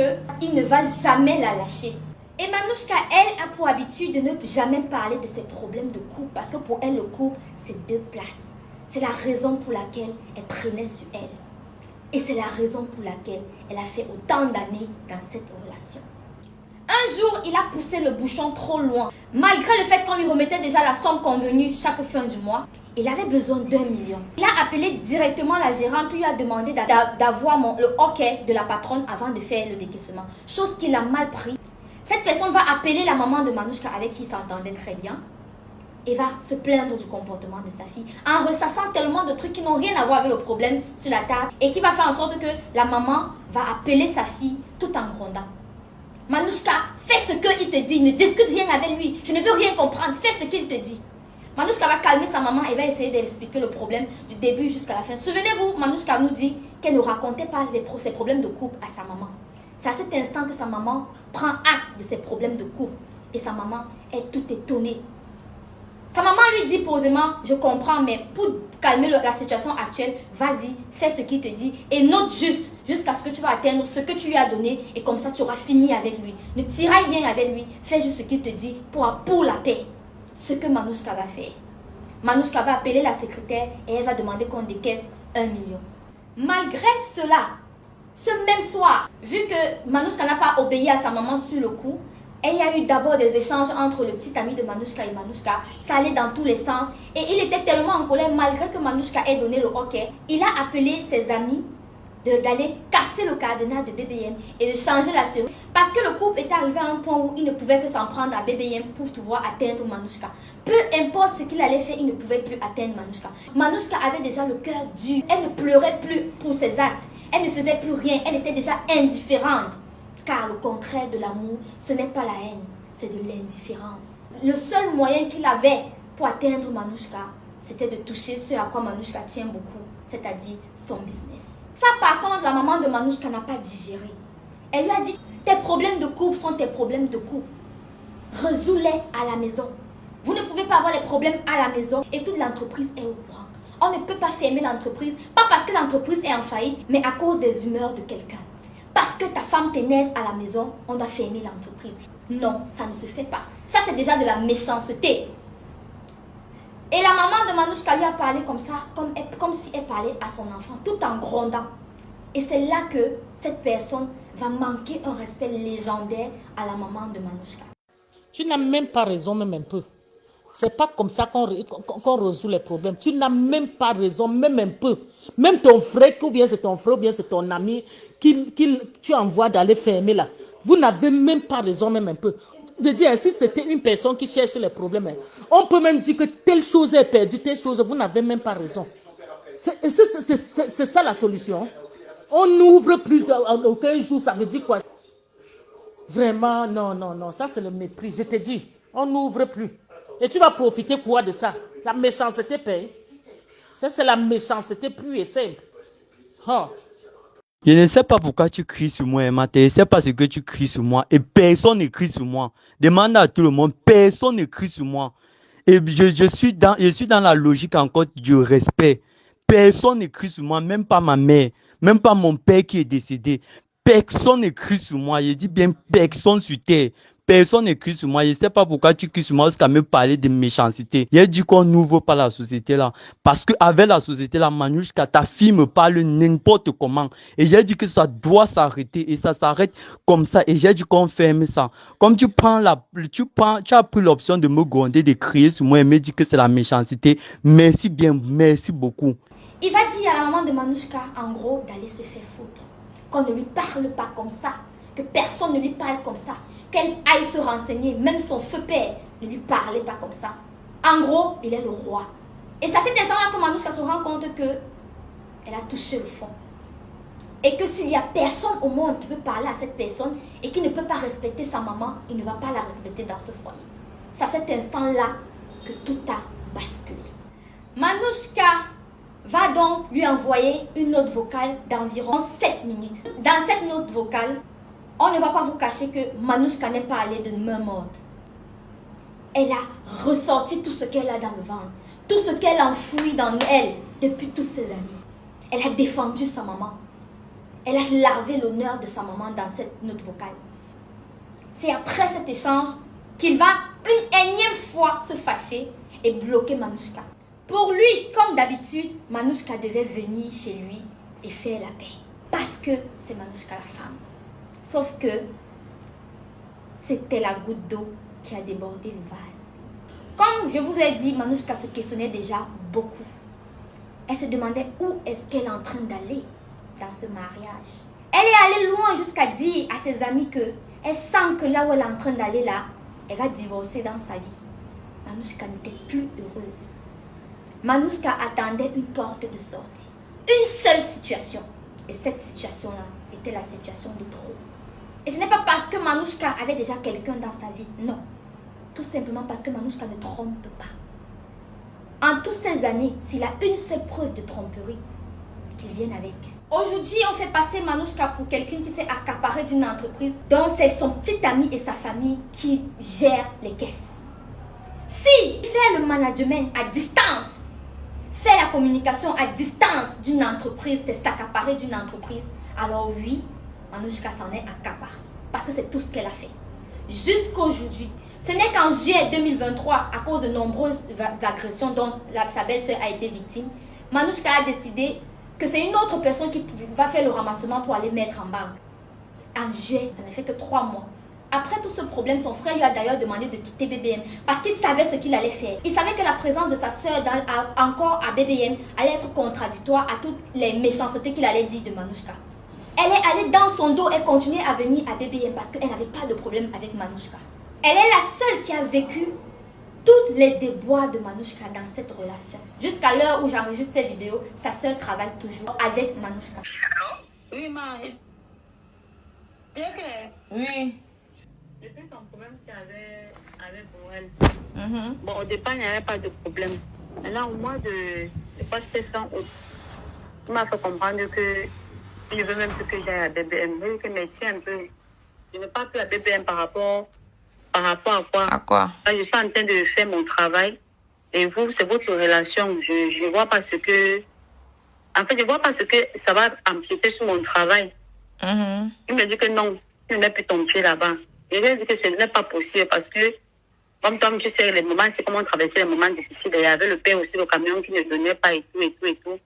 qu'il ne va jamais la lâcher. Et Manouchka, elle, a pour habitude de ne jamais parler de ses problèmes de couple, parce que pour elle, le couple, c'est 2 places. C'est la raison pour laquelle elle prenait sur elle. Et c'est la raison pour laquelle elle a fait autant d'années dans cette relation. Un Un jour, il a poussé le bouchon trop loin. Malgré le fait qu'on lui remettait déjà la somme convenue chaque fin du mois, il avait besoin d'1 million. Il a appelé directement la gérante qui lui a demandé d'avoir le hockey de la patronne avant de faire le décaissement. Chose qu'il a mal pris. Cette personne va appeler la maman de Manouchka avec qui il s'entendait très bien et va se plaindre du comportement de sa fille en ressassant tellement de trucs qui n'ont rien à voir avec le problème sur la table et qui va faire en sorte que la maman va appeler sa fille tout en grondant. Manouchka, fais ce qu'il te dit, ne discute rien avec lui, je ne veux rien comprendre, fais ce qu'il te dit. Manouchka va calmer sa maman et va essayer d'expliquer le problème du début jusqu'à la fin. Souvenez-vous, Manouchka nous dit qu'elle ne racontait pas ses problèmes de couple à sa maman. C'est à cet instant que sa maman prend acte de ses problèmes de couple et sa maman est toute étonnée. Sa maman lui dit posément, je comprends, mais pour calmer la situation actuelle, vas-y, fais ce qu'il te dit et note juste jusqu'à ce que tu vas atteindre ce que tu lui as donné et comme ça tu auras fini avec lui. Ne tiraille rien avec lui, fais juste ce qu'il te dit pour la paix. Ce que Manouchka va faire. Manouchka va appeler la secrétaire et elle va demander qu'on décaisse 1 million. Malgré cela, ce même soir, vu que Manouchka n'a pas obéi à sa maman sur le coup, et il y a eu d'abord des échanges entre le petit ami de Manouchka et Manouchka. Ça allait dans tous les sens. Et il était tellement en colère, malgré que Manouchka ait donné le hockey. Il a appelé ses amis d'aller casser le cadenas de BBM et de changer la serrure. Parce que le couple était arrivé à un point où il ne pouvait que s'en prendre à BBM pour pouvoir atteindre Manouchka. Peu importe ce qu'il allait faire, il ne pouvait plus atteindre Manouchka. Manouchka avait déjà le cœur dur. Elle ne pleurait plus pour ses actes. Elle ne faisait plus rien. Elle était déjà indifférente. Car le contraire de l'amour, ce n'est pas la haine, c'est de l'indifférence. Le seul moyen qu'il avait pour atteindre Manouchka, c'était de toucher ce à quoi Manouchka tient beaucoup, c'est-à-dire son business. Ça, par contre, la maman de Manouchka n'a pas digéré. Elle lui a dit, tes problèmes de couple sont tes problèmes de couple. Résous-les à la maison. Vous ne pouvez pas avoir les problèmes à la maison et toute l'entreprise est au courant. On ne peut pas fermer l'entreprise, pas parce que l'entreprise est en faillite, mais à cause des humeurs de quelqu'un. Parce que ta femme t'énerve à la maison, on doit fermer l'entreprise. Non, ça ne se fait pas. Ça, c'est déjà de la méchanceté. Et la maman de Manouchka lui a parlé comme ça, comme si elle parlait à son enfant, tout en grondant. Et c'est là que cette personne va manquer un respect légendaire à la maman de Manouchka. Tu n'as même pas raison, même un peu. C'est pas comme ça qu'on résout les problèmes. Tu n'as même pas raison, même un peu. Même ton frère, ou bien c'est ton frère, ou bien c'est ton ami, tu envoies d'aller fermer là. Vous n'avez même pas raison, même un peu. Je dis, si c'était une personne qui cherche les problèmes, on peut même dire que telle chose est perdue, telle chose, vous n'avez même pas raison. C'est ça la solution. On n'ouvre plus aucun jour, ça veut dire quoi? Vraiment, non, ça c'est le mépris. Je te dis, on n'ouvre plus. Et tu vas profiter quoi de ça? La méchanceté paye. Ça, c'est la méchanceté pure et simple. Oh. Je ne sais pas pourquoi tu cries sur moi, Emma. Je ne sais pas ce que tu cries sur moi. Et personne ne crie sur moi. Demande à tout le monde. Personne ne crie sur moi. Et je suis dans la logique encore du respect. Personne ne crie sur moi. Même pas ma mère. Même pas mon père qui est décédé. Personne ne crie sur moi. Je dis bien personne sur terre. Personne ne crie sur moi. Je ne sais pas pourquoi tu cries sur moi jusqu'à me parler de méchanceté. J'ai dit qu'on n'ouvre pas la société là. Parce qu'avec la société là, Manouchka, ta fille me parle n'importe comment. Et j'ai dit que ça doit s'arrêter. Et ça s'arrête comme ça. Et j'ai dit qu'on ferme ça. Comme tu as pris l'option de me gronder, de crier sur moi et me dire que c'est la méchanceté. Merci bien, merci beaucoup. Il va dire à la maman de Manouchka, en gros, d'aller se faire foutre. Qu'on ne lui parle pas comme ça. Que personne ne lui parle comme ça. Qu'elle aille se renseigner, même son feu père ne lui parlait pas comme ça. En gros, il est le roi. Et c'est à cet instant-là que Manouchka se rend compte qu'elle a touché le fond. Et que s'il y a personne au monde qui peut parler à cette personne et qui ne peut pas respecter sa maman, il ne va pas la respecter dans ce foyer. C'est à cet instant-là que tout a basculé. Manouchka va donc lui envoyer une note vocale d'environ 7 minutes. Dans cette note vocale, on ne va pas vous cacher que Manouchka n'est pas allée de main morte. Elle a ressorti tout ce qu'elle a dans le ventre, tout ce qu'elle enfouit dans elle depuis toutes ces années. Elle a défendu sa maman. Elle a lavé l'honneur de sa maman dans cette note vocale. C'est après cet échange qu'il va une énième fois se fâcher et bloquer Manouchka. Pour lui, comme d'habitude, Manouchka devait venir chez lui et faire la paix. Parce que c'est Manouchka la femme. Sauf que C'était la goutte d'eau qui a débordé le vase. Comme je vous l'ai dit, Manouchka se questionnait déjà beaucoup. Elle se demandait où est-ce qu'elle est en train d'aller dans ce mariage. Elle est allée loin jusqu'à dire à ses amis que elle sent que là où elle est en train d'aller là, elle va divorcer dans sa vie. Manouchka n'était plus heureuse. Manouchka attendait une porte de sortie. Une seule situation. Et cette situation-là était la situation de trop. Et ce n'est pas parce que Manouchka avait déjà quelqu'un dans sa vie. Non. Tout simplement parce que Manouchka ne trompe pas. En toutes ces années, s'il a une seule preuve de tromperie, qu'il vienne avec. Aujourd'hui, on fait passer Manouchka pour quelqu'un qui s'est accaparé d'une entreprise dont c'est son petit ami et sa famille qui gèrent les caisses. Si faire le management à distance, faire la communication à distance d'une entreprise, c'est s'accaparer d'une entreprise, alors oui, Manouchka s'en est accaparée. Parce que c'est tout ce qu'elle a fait. Jusqu'aujourd'hui. Ce n'est qu'en juillet 2023, à cause de nombreuses agressions dont sa belle-sœur a été victime, Manouchka a décidé que c'est une autre personne qui va faire le ramassement pour aller mettre en banque. En juillet, ça ne fait que 3 mois. Après tout ce problème, son frère lui a d'ailleurs demandé de quitter BBM parce qu'il savait ce qu'il allait faire. Il savait que la présence de sa sœur encore à BBM allait être contradictoire à toutes les méchancetés qu'il allait dire de Manouchka. Elle est allée dans son dos et continuait à venir à BBM parce qu'elle n'avait pas de problème avec Manouchka. Elle est la seule qui a vécu tous les déboires de Manouchka dans cette relation. Jusqu'à l'heure où j'enregistre cette vidéo, sa sœur travaille toujours avec Manouchka. Oui, Marie. Oui. Depuis ton problème, c'est avec Boel. Bon, au départ, il n'y avait pas de problème. Maintenant, au mois de c'était fin août, il m'a fait comprendre que il veut même plus que j'aille à BBM. Il veut que mais tiens un peu. Je n'ai pas plus à BBM par rapport à quoi? À quoi? Je suis en train de faire mon travail. Et vous, c'est votre relation. Je ne vois pas ce que... En fait, je ne vois pas ce que ça va empiéter sur mon travail. Il me dit que non, tu ne mets plus ton pied là-bas. Je lui ai dit que ce n'est pas possible parce que, comme toi, tu sais, les moments, c'est comment traverser les moments difficiles. Il y avait le père aussi, le camion qui ne donnait pas et tout.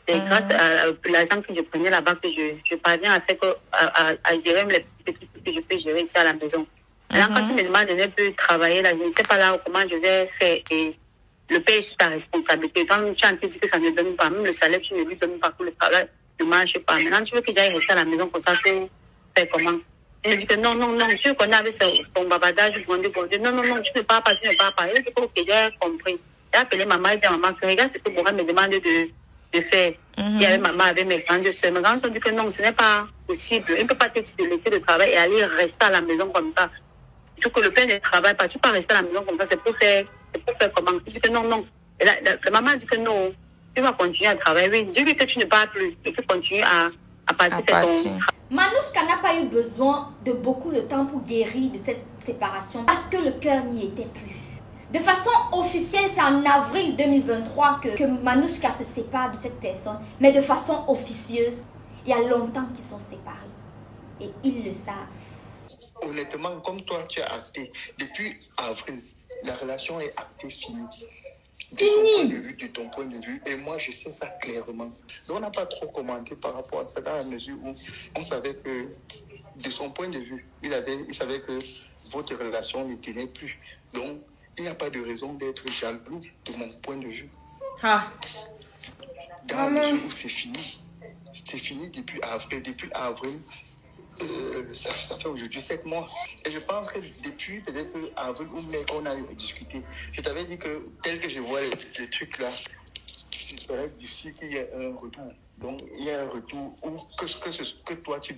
C'est grâce à l'argent que je prenais là-bas que je parviens à gérer les petits trucs que je peux gérer ici à la maison. Alors, quand tu me demandes de ne plus travailler là, je ne sais pas là comment je vais faire. Et le père est sur ta responsabilité. Quand tu as dit que ça ne donne pas, même le salaire, tu ne lui donnes pas pour le travail, ne marche pas. Maintenant, tu veux que j'aille rester à la maison comme ça, tu fais comment? Il dit que non, tu veux qu'on ait avec son babadage, bon Dieu, non, tu ne pars pas. Il dit que ok, j'ai compris. J'ai appelé maman, il dit à maman que regarde ce que Bora me demande de faire. Il y avait maman avec mes grandes soeurs. Mes grandes soeurs dit que non, ce n'est pas possible. Il ne peut pas te laisser le travail et aller rester à la maison comme ça. Tout que le père ne travaille pas, tu peux rester à la maison comme ça, c'est pour faire comment? Il dit que non. Et la maman dit que non, tu vas continuer à travailler. Oui, dis-lui que tu ne pars plus, et tu continues à partir de ton travail. Manouchka n'a pas eu besoin de beaucoup de temps pour guérir de cette séparation parce que le cœur n'y était plus. De façon officielle, c'est en avril 2023 que Manouchka se sépare de cette personne, mais de façon officieuse, il y a longtemps qu'ils sont séparés. Et ils le savent. Honnêtement, comme toi, tu as acté, depuis avril, la relation est actée, finie. De ton point de vue, et moi je sais ça clairement. Donc on n'a pas trop commenté par rapport à ça dans la mesure où on savait que de son point de vue, il savait que votre relation ne tenait plus. Donc il n'y a pas de raison d'être jaloux de mon point de vue. Dans la mesure où c'est fini. C'est fini depuis avril. Ça fait aujourd'hui 7 mois. Et je pense que depuis peut-être avril ou mai qu'on a discuté, je t'avais dit que tel que je vois les trucs là, ce serait difficile qu'il y ait un retour. Donc il y a un retour où que toi tu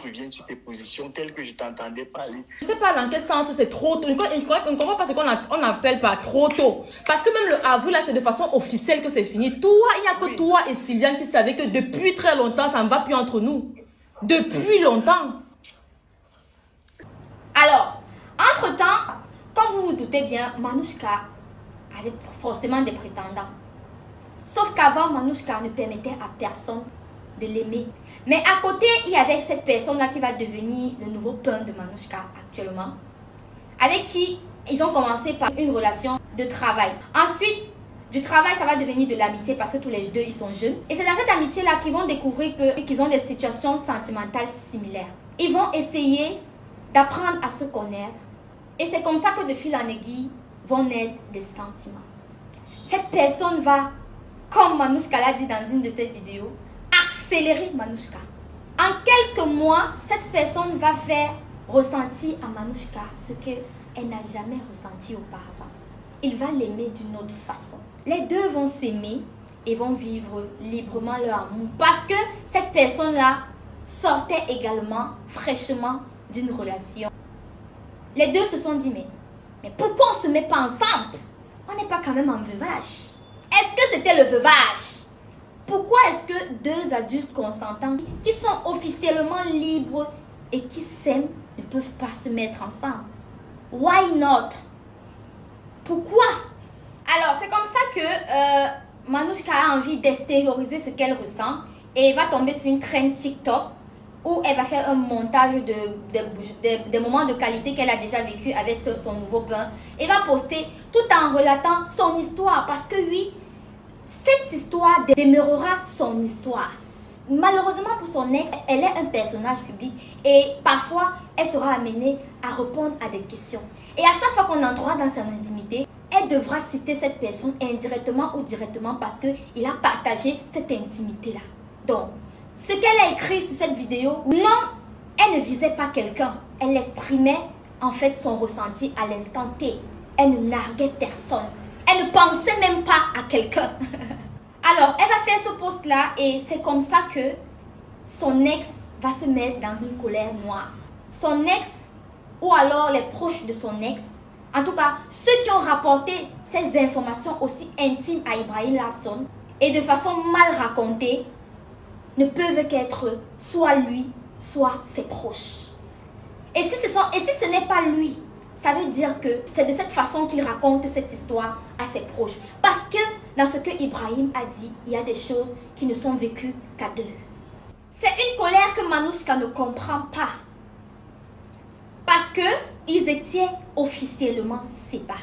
reviennes sur tes positions telles que je t'entendais parler. Je ne sais pas dans quel sens c'est trop tôt. On ne comprend pas ce qu'on n'appelle pas trop tôt. Parce que même le avril là, c'est de façon officielle que c'est fini. Toi, il n'y a que toi et Sylviane qui savaient que depuis très longtemps, ça ne va plus entre nous. Depuis longtemps. Alors, entre-temps, comme vous vous doutez bien, Manouchka avait forcément des prétendants. Sauf qu'avant, Manouchka ne permettait à personne de l'aimer. Mais à côté, il y avait cette personne-là qui va devenir le nouveau pain de Manouchka actuellement, avec qui ils ont commencé par une relation de travail. Ensuite, du travail, ça va devenir de l'amitié parce que tous les deux, ils sont jeunes. Et c'est dans cette amitié-là qu'ils vont découvrir qu'ils ont des situations sentimentales similaires. Ils vont essayer d'apprendre à se connaître. Et c'est comme ça que de fil en aiguille vont naître des sentiments. Cette personne va, comme Manouchka l'a dit dans une de ses vidéos, accélérer Manouchka. En quelques mois, cette personne va faire ressentir à Manouchka ce qu'elle n'a jamais ressenti auparavant. Il va l'aimer d'une autre façon. Les deux vont s'aimer et vont vivre librement leur amour. Parce que cette personne-là sortait également fraîchement d'une relation. Les deux se sont dit, mais pourquoi on ne se met pas ensemble? On n'est pas quand même en veuvage. Est-ce que c'était le veuvage? Pourquoi est-ce que deux adultes consentants qui sont officiellement libres et qui s'aiment ne peuvent pas se mettre ensemble? Why not? Pourquoi? Alors, c'est comme ça que Manouchka a envie d'extérioriser ce qu'elle ressent et va tomber sur une traîne TikTok où elle va faire un montage des moments de qualité qu'elle a déjà vécu avec son nouveau pain et va poster tout en relatant son histoire parce que oui, cette histoire demeurera son histoire. Malheureusement pour son ex, elle est un personnage public et parfois elle sera amenée à répondre à des questions. Et à chaque fois qu'on entrera dans son intimité, elle devra citer cette personne indirectement ou directement parce qu'il a partagé cette intimité-là. Donc, ce qu'elle a écrit sur cette vidéo, non, elle ne visait pas quelqu'un. Elle exprimait en fait son ressenti à l'instant T. Elle ne narguait personne. Elle ne pensait même pas à quelqu'un. Alors, elle va faire ce post-là et c'est comme ça que son ex va se mettre dans une colère noire. Son ex ou alors les proches de son ex, en tout cas ceux qui ont rapporté ces informations aussi intimes à Ibrahim Larson et de façon mal racontée, ne peuvent qu'être soit lui, soit ses proches. Et si ce n'est pas lui, ça veut dire que c'est de cette façon qu'il raconte cette histoire à ses proches. Parce que dans ce que Ibrahim a dit, il y a des choses qui ne sont vécues qu'à deux. C'est une colère que Manouchka ne comprend pas. Parce qu'ils étaient officiellement séparés.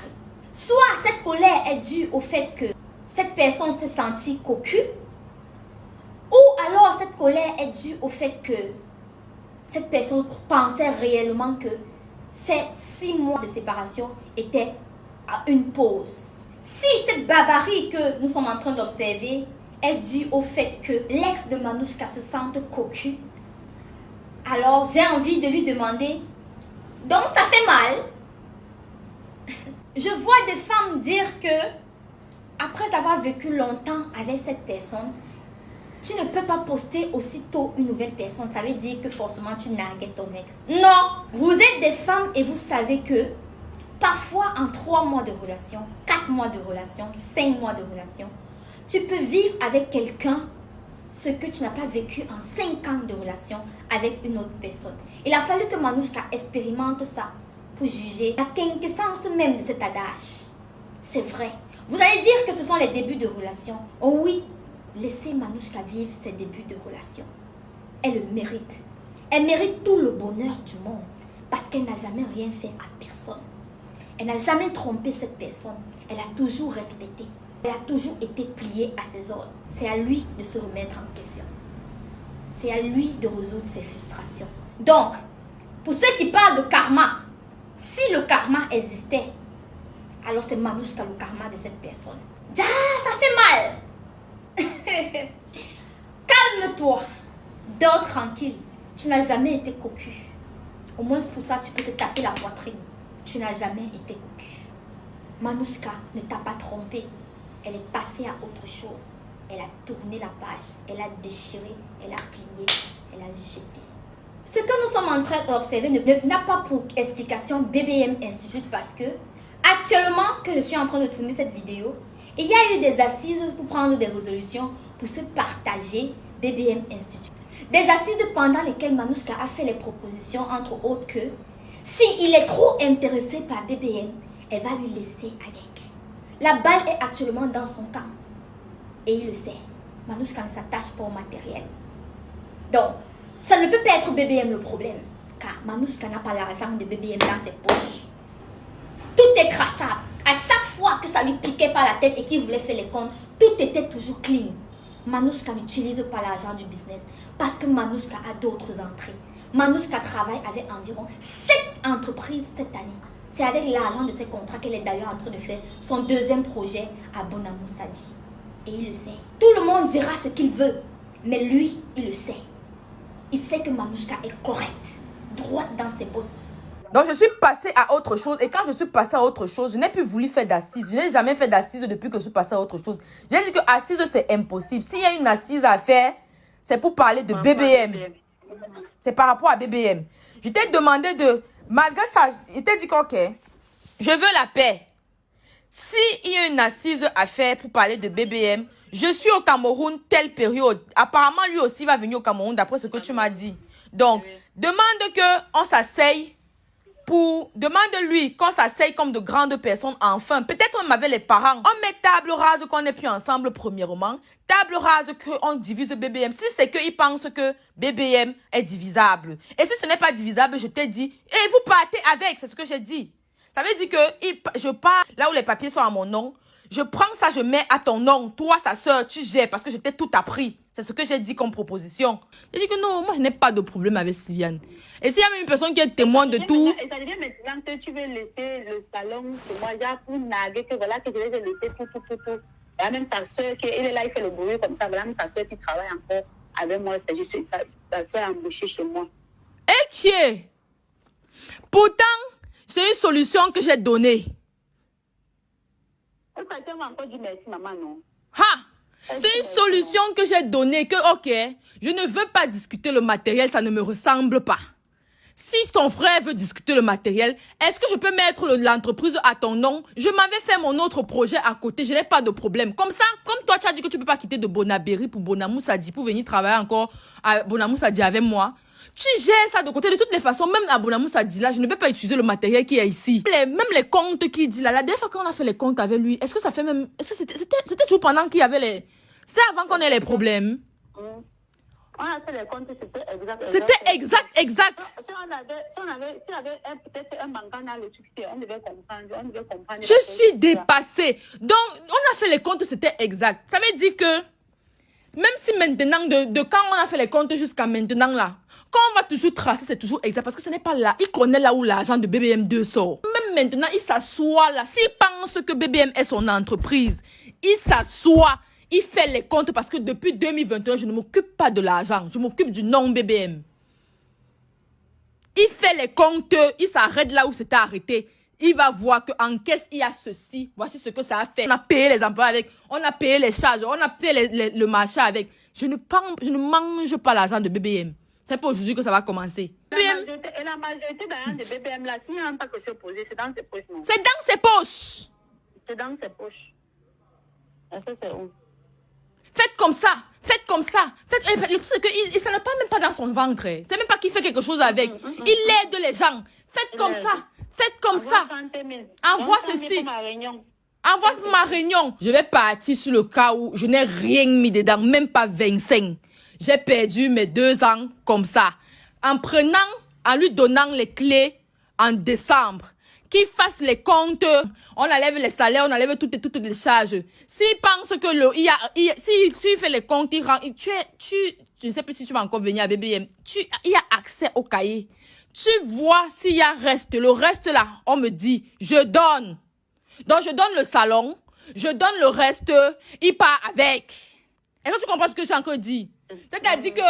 Soit cette colère est due au fait que cette personne s'est sentie cocu, ou alors cette colère est due au fait que cette personne pensait réellement que ces 6 mois de séparation étaient à une pause. Si cette barbarie que nous sommes en train d'observer est due au fait que l'ex de Manouchka se sente cocu, alors j'ai envie de lui demander, donc ça fait mal? Je vois des femmes dire que après avoir vécu longtemps avec cette personne, tu ne peux pas poster aussitôt une nouvelle personne. Ça veut dire que forcément tu narguais ton ex. Non! Vous êtes des femmes et vous savez que parfois en 3 mois de relation, 4 mois de relation, 5 mois de relation, tu peux vivre avec quelqu'un ce que tu n'as pas vécu en 5 ans de relation avec une autre personne. Il a fallu que Manouchka expérimente ça pour juger la quintessence même de cet adage. C'est vrai. Vous allez dire que ce sont les débuts de relation. Oh oui! Laissez Manouchka vivre ses débuts de relation. Elle le mérite. Elle mérite tout le bonheur du monde parce qu'elle n'a jamais rien fait à personne. Elle n'a jamais trompé cette personne. Elle a toujours respecté. Elle a toujours été pliée à ses ordres. C'est à lui de se remettre en question. C'est à lui de résoudre ses frustrations. Donc, pour ceux qui parlent de karma, si le karma existait, alors c'est Manouchka le karma de cette personne. Ah, ça fait mal! Calme-toi, dors tranquille. Tu n'as jamais été cocu. Au moins pour ça tu peux te taper la poitrine. Tu n'as jamais été cocu. Manouchka ne t'a pas trompé. Elle est passée à autre chose. Elle a tourné la page. Elle a déchiré. Elle a plié. Elle a jeté. Ce que nous sommes en train d'observer n'a pas pour explication BBM Institute parce que actuellement que je suis en train de tourner cette vidéo, il y a eu des assises pour prendre des résolutions pour se partager BBM Institute. Des assises pendant lesquelles Manouchka a fait les propositions, entre autres que s'il est trop intéressé par BBM, elle va lui laisser avec. La balle est actuellement dans son camp. Et il le sait. Manouchka ne s'attache pas au matériel. Donc, ça ne peut pas être BBM le problème. Car Manouchka n'a pas l'argent de BBM dans ses poches. Tout est traçable. À chaque fois que ça lui piquait par la tête et qu'il voulait faire les comptes, tout était toujours clean. Manouchka n'utilise pas l'argent du business parce que Manouchka a d'autres entrées. Manouchka travaille avec environ 7 entreprises cette année. C'est avec l'argent de ces contrats qu'elle est d'ailleurs en train de faire son deuxième projet à Bonamou Sadi. Et il le sait. Tout le monde dira ce qu'il veut. Mais lui, il le sait. Il sait que Manouchka est correcte. Droite dans ses bottes. Donc, je suis passée à autre chose. Et quand je suis passée à autre chose, je n'ai plus voulu faire d'assises. Je n'ai jamais fait d'assises depuis que je suis passée à autre chose. J'ai dit que assise, c'est impossible. S'il y a une assise à faire, c'est pour parler de BBM. C'est par rapport à BBM. Je t'ai demandé de... Malgré ça, je t'ai dit que, ok, je veux la paix. S'il y a une assise à faire pour parler de BBM, je suis au Cameroun telle période. Apparemment, lui aussi va venir au Cameroun d'après ce que tu m'as dit. Donc, demande qu'on s'asseye. Demande-lui qu'on s'asseye comme de grandes personnes, enfin. Peut-être même avec les parents. On met table rase qu'on n'est plus ensemble, premièrement. Table rase qu'on divise BBM. Si c'est qu'ils pensent que BBM est divisable. Et si ce n'est pas divisable, je t'ai dit, et vous partez avec, c'est ce que j'ai dit. Ça veut dire que je pars là où les papiers sont à mon nom. Je prends ça, je mets à ton nom. Toi, sa soeur, tu gères parce que je t'ai tout appris. C'est ce que j'ai dit comme proposition. J'ai dit que non, moi, je n'ai pas de problème avec Sylviane. Et s'il y a même une personne qui est témoin de tout... Et ça devient maintenant que tu veux laisser le salon chez moi, genre pour naguer, que voilà, que je vais laisser tout. Et même sa soeur, elle est là, il fait le bruit comme ça. Voilà, même sa soeur qui travaille encore avec moi, c'est juste sa soeur embauchée chez moi. Et qui est? Pourtant, c'est une solution que j'ai donnée. Ça m'a encore dit merci, maman, non? C'est une solution que j'ai donnée, que ok, je ne veux pas discuter le matériel, ça ne me ressemble pas. Si ton frère veut discuter le matériel, est-ce que je peux mettre l'entreprise à ton nom? Je m'avais fait mon autre projet à côté, je n'ai pas de problème. Comme ça, comme toi, tu as dit que tu ne peux pas quitter de Bonabéry pour Bonamou Sadi, pour venir travailler encore à Bonamou Sadi avec moi. Tu gères ça de côté. De toutes les façons, même à Bonamou Sadi, là, je ne vais pas utiliser le matériel qui est ici. Même les comptes qu'il dit là, la dernière fois qu'on a fait les comptes avec lui, est-ce que ça fait même... Est-ce que c'était toujours pendant qu'il y avait les... C'était avant qu'on ait les problèmes. On a fait les comptes, c'était exact. C'était exact. Si on avait peut-être un manquant dans le truc, on devait comprendre. Je suis dépassée. Donc, on a fait les comptes, c'était exact. Ça veut dire que, même si maintenant, de quand on a fait les comptes jusqu'à maintenant, là, quand on va toujours tracer, c'est toujours exact. Parce que ce n'est pas là. Il connaît là où l'argent de BBM2 sort. Même maintenant, il s'assoit là. S'il pense que BBM est son entreprise, il s'assoit. Il fait les comptes parce que depuis 2021, je ne m'occupe pas de l'argent. Je m'occupe du nom BBM. Il fait les comptes, il s'arrête là où c'était arrêté. Il va voir qu'en caisse, il y a ceci. Voici ce que ça a fait. On a payé les emplois avec. On a payé les charges. On a payé le marché avec. Je ne mange pas l'argent de BBM. C'est pas aujourd'hui que ça va commencer. La majorité d'argent de BBM, là, s'il n'y a pas que se poser, c'est dans ses poches, non? C'est dans ses poches. C'est dans ses poches. Et ça, c'est où? Faites comme ça. Faites comme ça. Le truc, c'est que ça n'est pas même pas dans son ventre. C'est même pas qu'il fait quelque chose avec. Il aide les gens. Faites comme ça. Faites comme ça. Envoie ceci. Envoie ma réunion. Je vais partir sur le cas où je n'ai rien mis dedans, même pas 25. J'ai perdu mes 2 ans comme ça. En lui donnant les clés en décembre. Qu'il fasse les comptes, on enlève les salaires, on enlève toutes les charges. S'il pense que s'il fait les comptes, je ne sais plus si tu vas encore venir à BBM, il y a accès au cahier. Tu vois s'il y a reste. Le reste là, on me dit, je donne. Donc je donne le salon, je donne le reste, il part avec. Est-ce que tu comprends ce que j'ai encore dit? C'est-à-dire que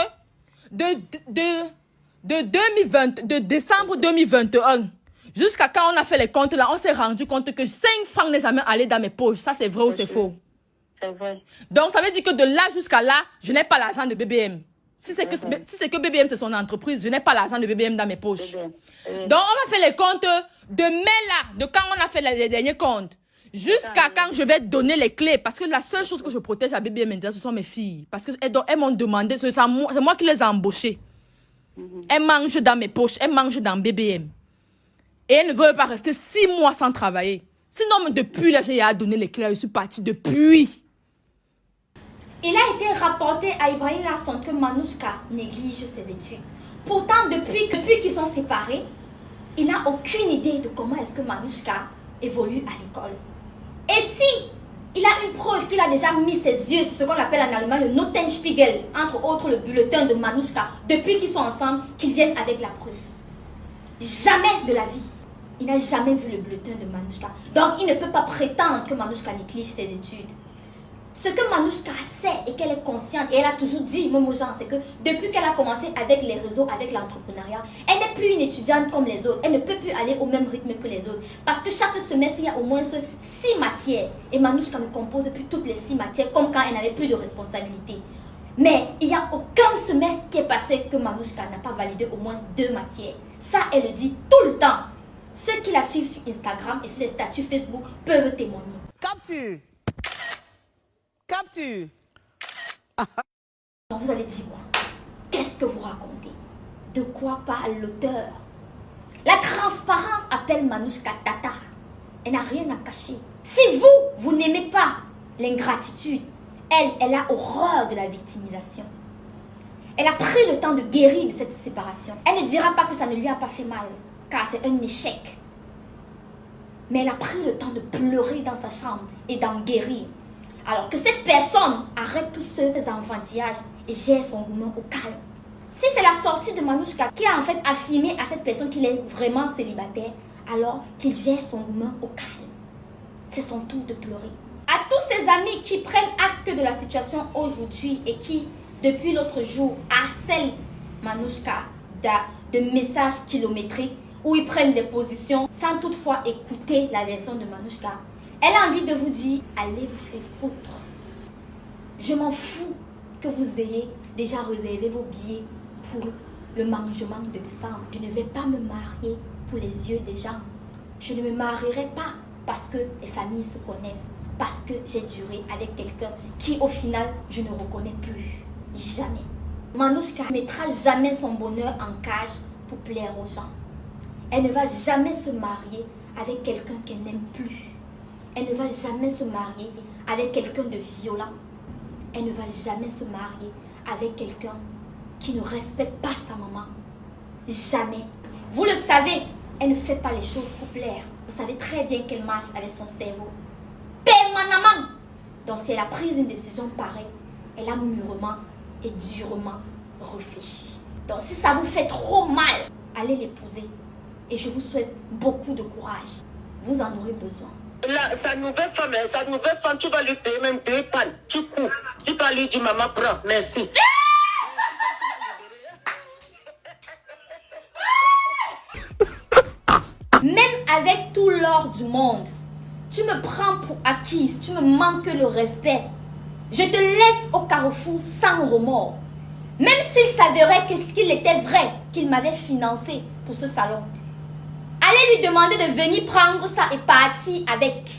de décembre 2021, jusqu'à quand on a fait les comptes là, on s'est rendu compte que 5 francs n'est jamais allé dans mes poches. Ça, c'est vrai ou c'est faux? C'est vrai. Donc, ça veut dire que de là jusqu'à là, je n'ai pas l'argent de BBM. Si c'est que BBM, c'est son entreprise, je n'ai pas l'argent de BBM dans mes poches. Donc, on va faire les comptes de mai là, de quand on a fait les derniers comptes, jusqu'à quand je vais donner les clés. Parce que la seule chose que je protège à BBM maintenant, ce sont mes filles. Parce qu'elles m'ont demandé, c'est moi qui les ai embauchées. Elles mangent dans mes poches, elles mangent dans BBM. Et elle ne peut pas rester 6 mois sans travailler. Sinon, depuis là, j'ai donné les clés, je suis partie depuis. Il a été rapporté à Ibrahim Lasson que Manouchka néglige ses études. Pourtant, depuis qu'ils sont séparés, il n'a aucune idée de comment est-ce que Manouchka évolue à l'école. Et si Il a une preuve qu'il a déjà mis ses yeux sur ce qu'on appelle en allemand le Notenspiegel, entre autres le bulletin de Manouchka, depuis qu'ils sont ensemble, qu'ils viennent avec la preuve. Jamais de la vie. Il n'a jamais vu le bulletin de Manouchka. Donc il ne peut pas prétendre que Manouchka néglige ses études. Ce que Manouchka sait et qu'elle est consciente, et elle a toujours dit, même aux gens, c'est que depuis qu'elle a commencé avec les réseaux, avec l'entrepreneuriat, elle n'est plus une étudiante comme les autres. Elle ne peut plus aller au même rythme que les autres. Parce que chaque semestre, il y a au moins 6 matières. Et Manouchka ne compose plus toutes les 6 matières, comme quand elle n'avait plus de responsabilité. Mais il n'y a aucun semestre qui est passé que Manouchka n'a pas validé au moins 2 matières. Ça, elle le dit tout le temps. Ceux qui la suivent sur Instagram et sur les statuts Facebook peuvent témoigner. Capture. Donc vous allez dire quoi? Qu'est-ce que vous racontez? De quoi parle l'auteur? La transparence appelle Manouchka Tata. Elle n'a rien à cacher. Si vous n'aimez pas l'ingratitude, elle a horreur de la victimisation. Elle a pris le temps de guérir de cette séparation. Elle ne dira pas que ça ne lui a pas fait mal, car c'est un échec. Mais elle a pris le temps de pleurer dans sa chambre et d'en guérir. Alors que cette personne arrête tous ces enfantillages et gère son humain au calme. Si c'est la sortie de Manouchka qui a en fait affirmé à cette personne qu'il est vraiment célibataire, alors qu'il gère son humain au calme. C'est son tour de pleurer. À tous ses amis qui prennent acte de la situation aujourd'hui et qui, depuis l'autre jour, harcèlent Manouchka de messages kilométriques où ils prennent des positions sans toutefois écouter la leçon de Manouchka. Elle a envie de vous dire, allez vous faire foutre. Je m'en fous que vous ayez déjà réservé vos billets pour le mangement de décembre. Je ne vais pas me marier pour les yeux des gens. Je ne me marierai pas parce que les familles se connaissent. Parce que j'ai duré avec quelqu'un qui au final je ne reconnais plus. Jamais. Manouchka ne mettra jamais son bonheur en cage pour plaire aux gens. Elle ne va jamais se marier avec quelqu'un qu'elle n'aime plus. Elle ne va jamais se marier avec quelqu'un de violent. Elle ne va jamais se marier avec quelqu'un qui ne respecte pas sa maman. Jamais. Vous le savez, elle ne fait pas les choses pour plaire. Vous savez très bien qu'elle marche avec son cerveau. Permanemment. Donc si elle a pris une décision pareille, elle a mûrement et durement réfléchi. Donc si ça vous fait trop mal, allez l'épouser. Et je vous souhaite beaucoup de courage. Vous en aurez besoin. Sa nouvelle femme, tu vas lui payer même 2 pannes. Tu coupes. Tu vas lui dire, maman, prends, merci. Même avec tout l'or du monde, tu me prends pour acquise, tu me manques le respect. Je te laisse au carrefour sans remords. Même s'il s'avérait qu'il était vrai qu'il m'avait financé pour ce salon. Allez lui demander de venir prendre ça et partir avec.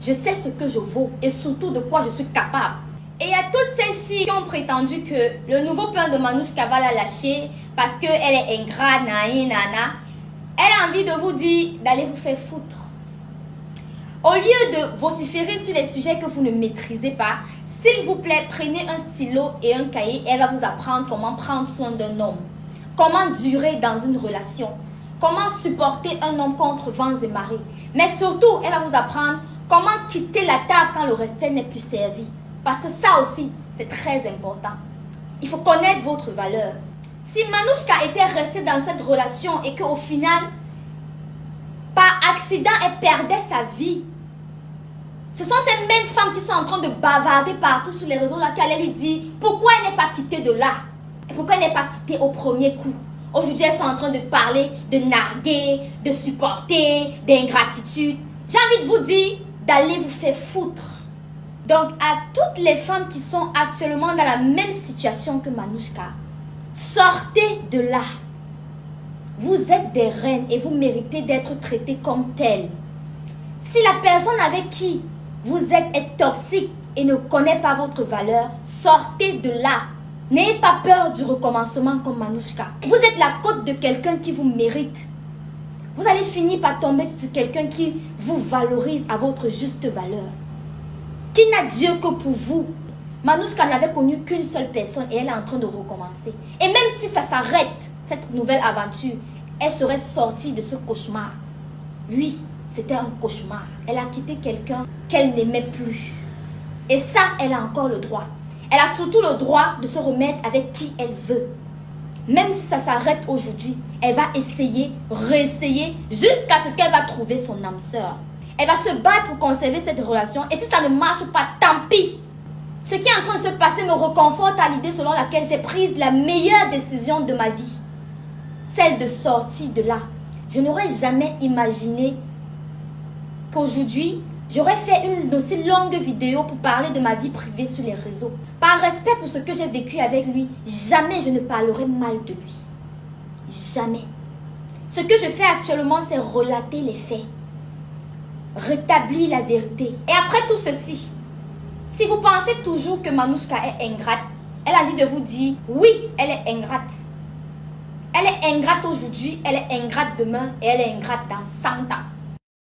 Je sais ce que je vaux et surtout de quoi je suis capable. Et il y a toutes ces filles qui ont prétendu que le nouveau père de Manouchka va la lâcher parce qu'elle est ingrate, nana. Elle a envie de vous dire d'aller vous faire foutre. Au lieu de vociférer sur les sujets que vous ne maîtrisez pas, s'il vous plaît, prenez un stylo et un cahier et elle va vous apprendre comment prendre soin d'un homme. Comment durer dans une relation. Comment supporter un homme contre vents et marées. Mais surtout, elle va vous apprendre comment quitter la table quand le respect n'est plus servi. Parce que ça aussi, c'est très important. Il faut connaître votre valeur. Si Manouchka était restée dans cette relation et qu'au final, par accident, elle perdait sa vie, ce sont ces mêmes femmes qui sont en train de bavarder partout sur les réseaux là qui allaient lui dire pourquoi elle n'est pas quittée de là. Et pourquoi elle n'est pas quittée au premier coup. Aujourd'hui, elles sont en train de parler de narguer, de supporter, d'ingratitude. J'ai envie de vous dire d'aller vous faire foutre. Donc, à toutes les femmes qui sont actuellement dans la même situation que Manouchka, sortez de là. Vous êtes des reines et vous méritez d'être traitées comme telles. Si la personne avec qui vous êtes est toxique et ne connaît pas votre valeur, sortez de là. N'ayez pas peur du recommencement comme Manouchka. Vous êtes la côte de quelqu'un qui vous mérite. Vous allez finir par tomber sur quelqu'un qui vous valorise à votre juste valeur. Qui n'a Dieu que pour vous. Manouchka n'avait connu qu'une seule personne et elle est en train de recommencer. Et même si ça s'arrête, cette nouvelle aventure, elle serait sortie de ce cauchemar. Oui, c'était un cauchemar. Elle a quitté quelqu'un qu'elle n'aimait plus. Et ça, elle a encore le droit. Elle a surtout le droit de se remettre avec qui elle veut. Même si ça s'arrête aujourd'hui, elle va essayer, réessayer, jusqu'à ce qu'elle va trouver son âme sœur. Elle va se battre pour conserver cette relation. Et si ça ne marche pas, tant pis. Ce qui est en train de se passer me reconforte à l'idée selon laquelle j'ai pris la meilleure décision de ma vie. Celle de sortir de là. Je n'aurais jamais imaginé qu'aujourd'hui, j'aurais fait une aussi longue vidéo pour parler de ma vie privée sur les réseaux. Par respect pour ce que j'ai vécu avec lui, jamais je ne parlerai mal de lui. Jamais. Ce que je fais actuellement, c'est relater les faits. Rétablir la vérité. Et après tout ceci, si vous pensez toujours que Manouchka est ingrate, elle a envie de vous dire, oui, elle est ingrate. Elle est ingrate aujourd'hui, elle est ingrate demain et elle est ingrate dans 100 ans.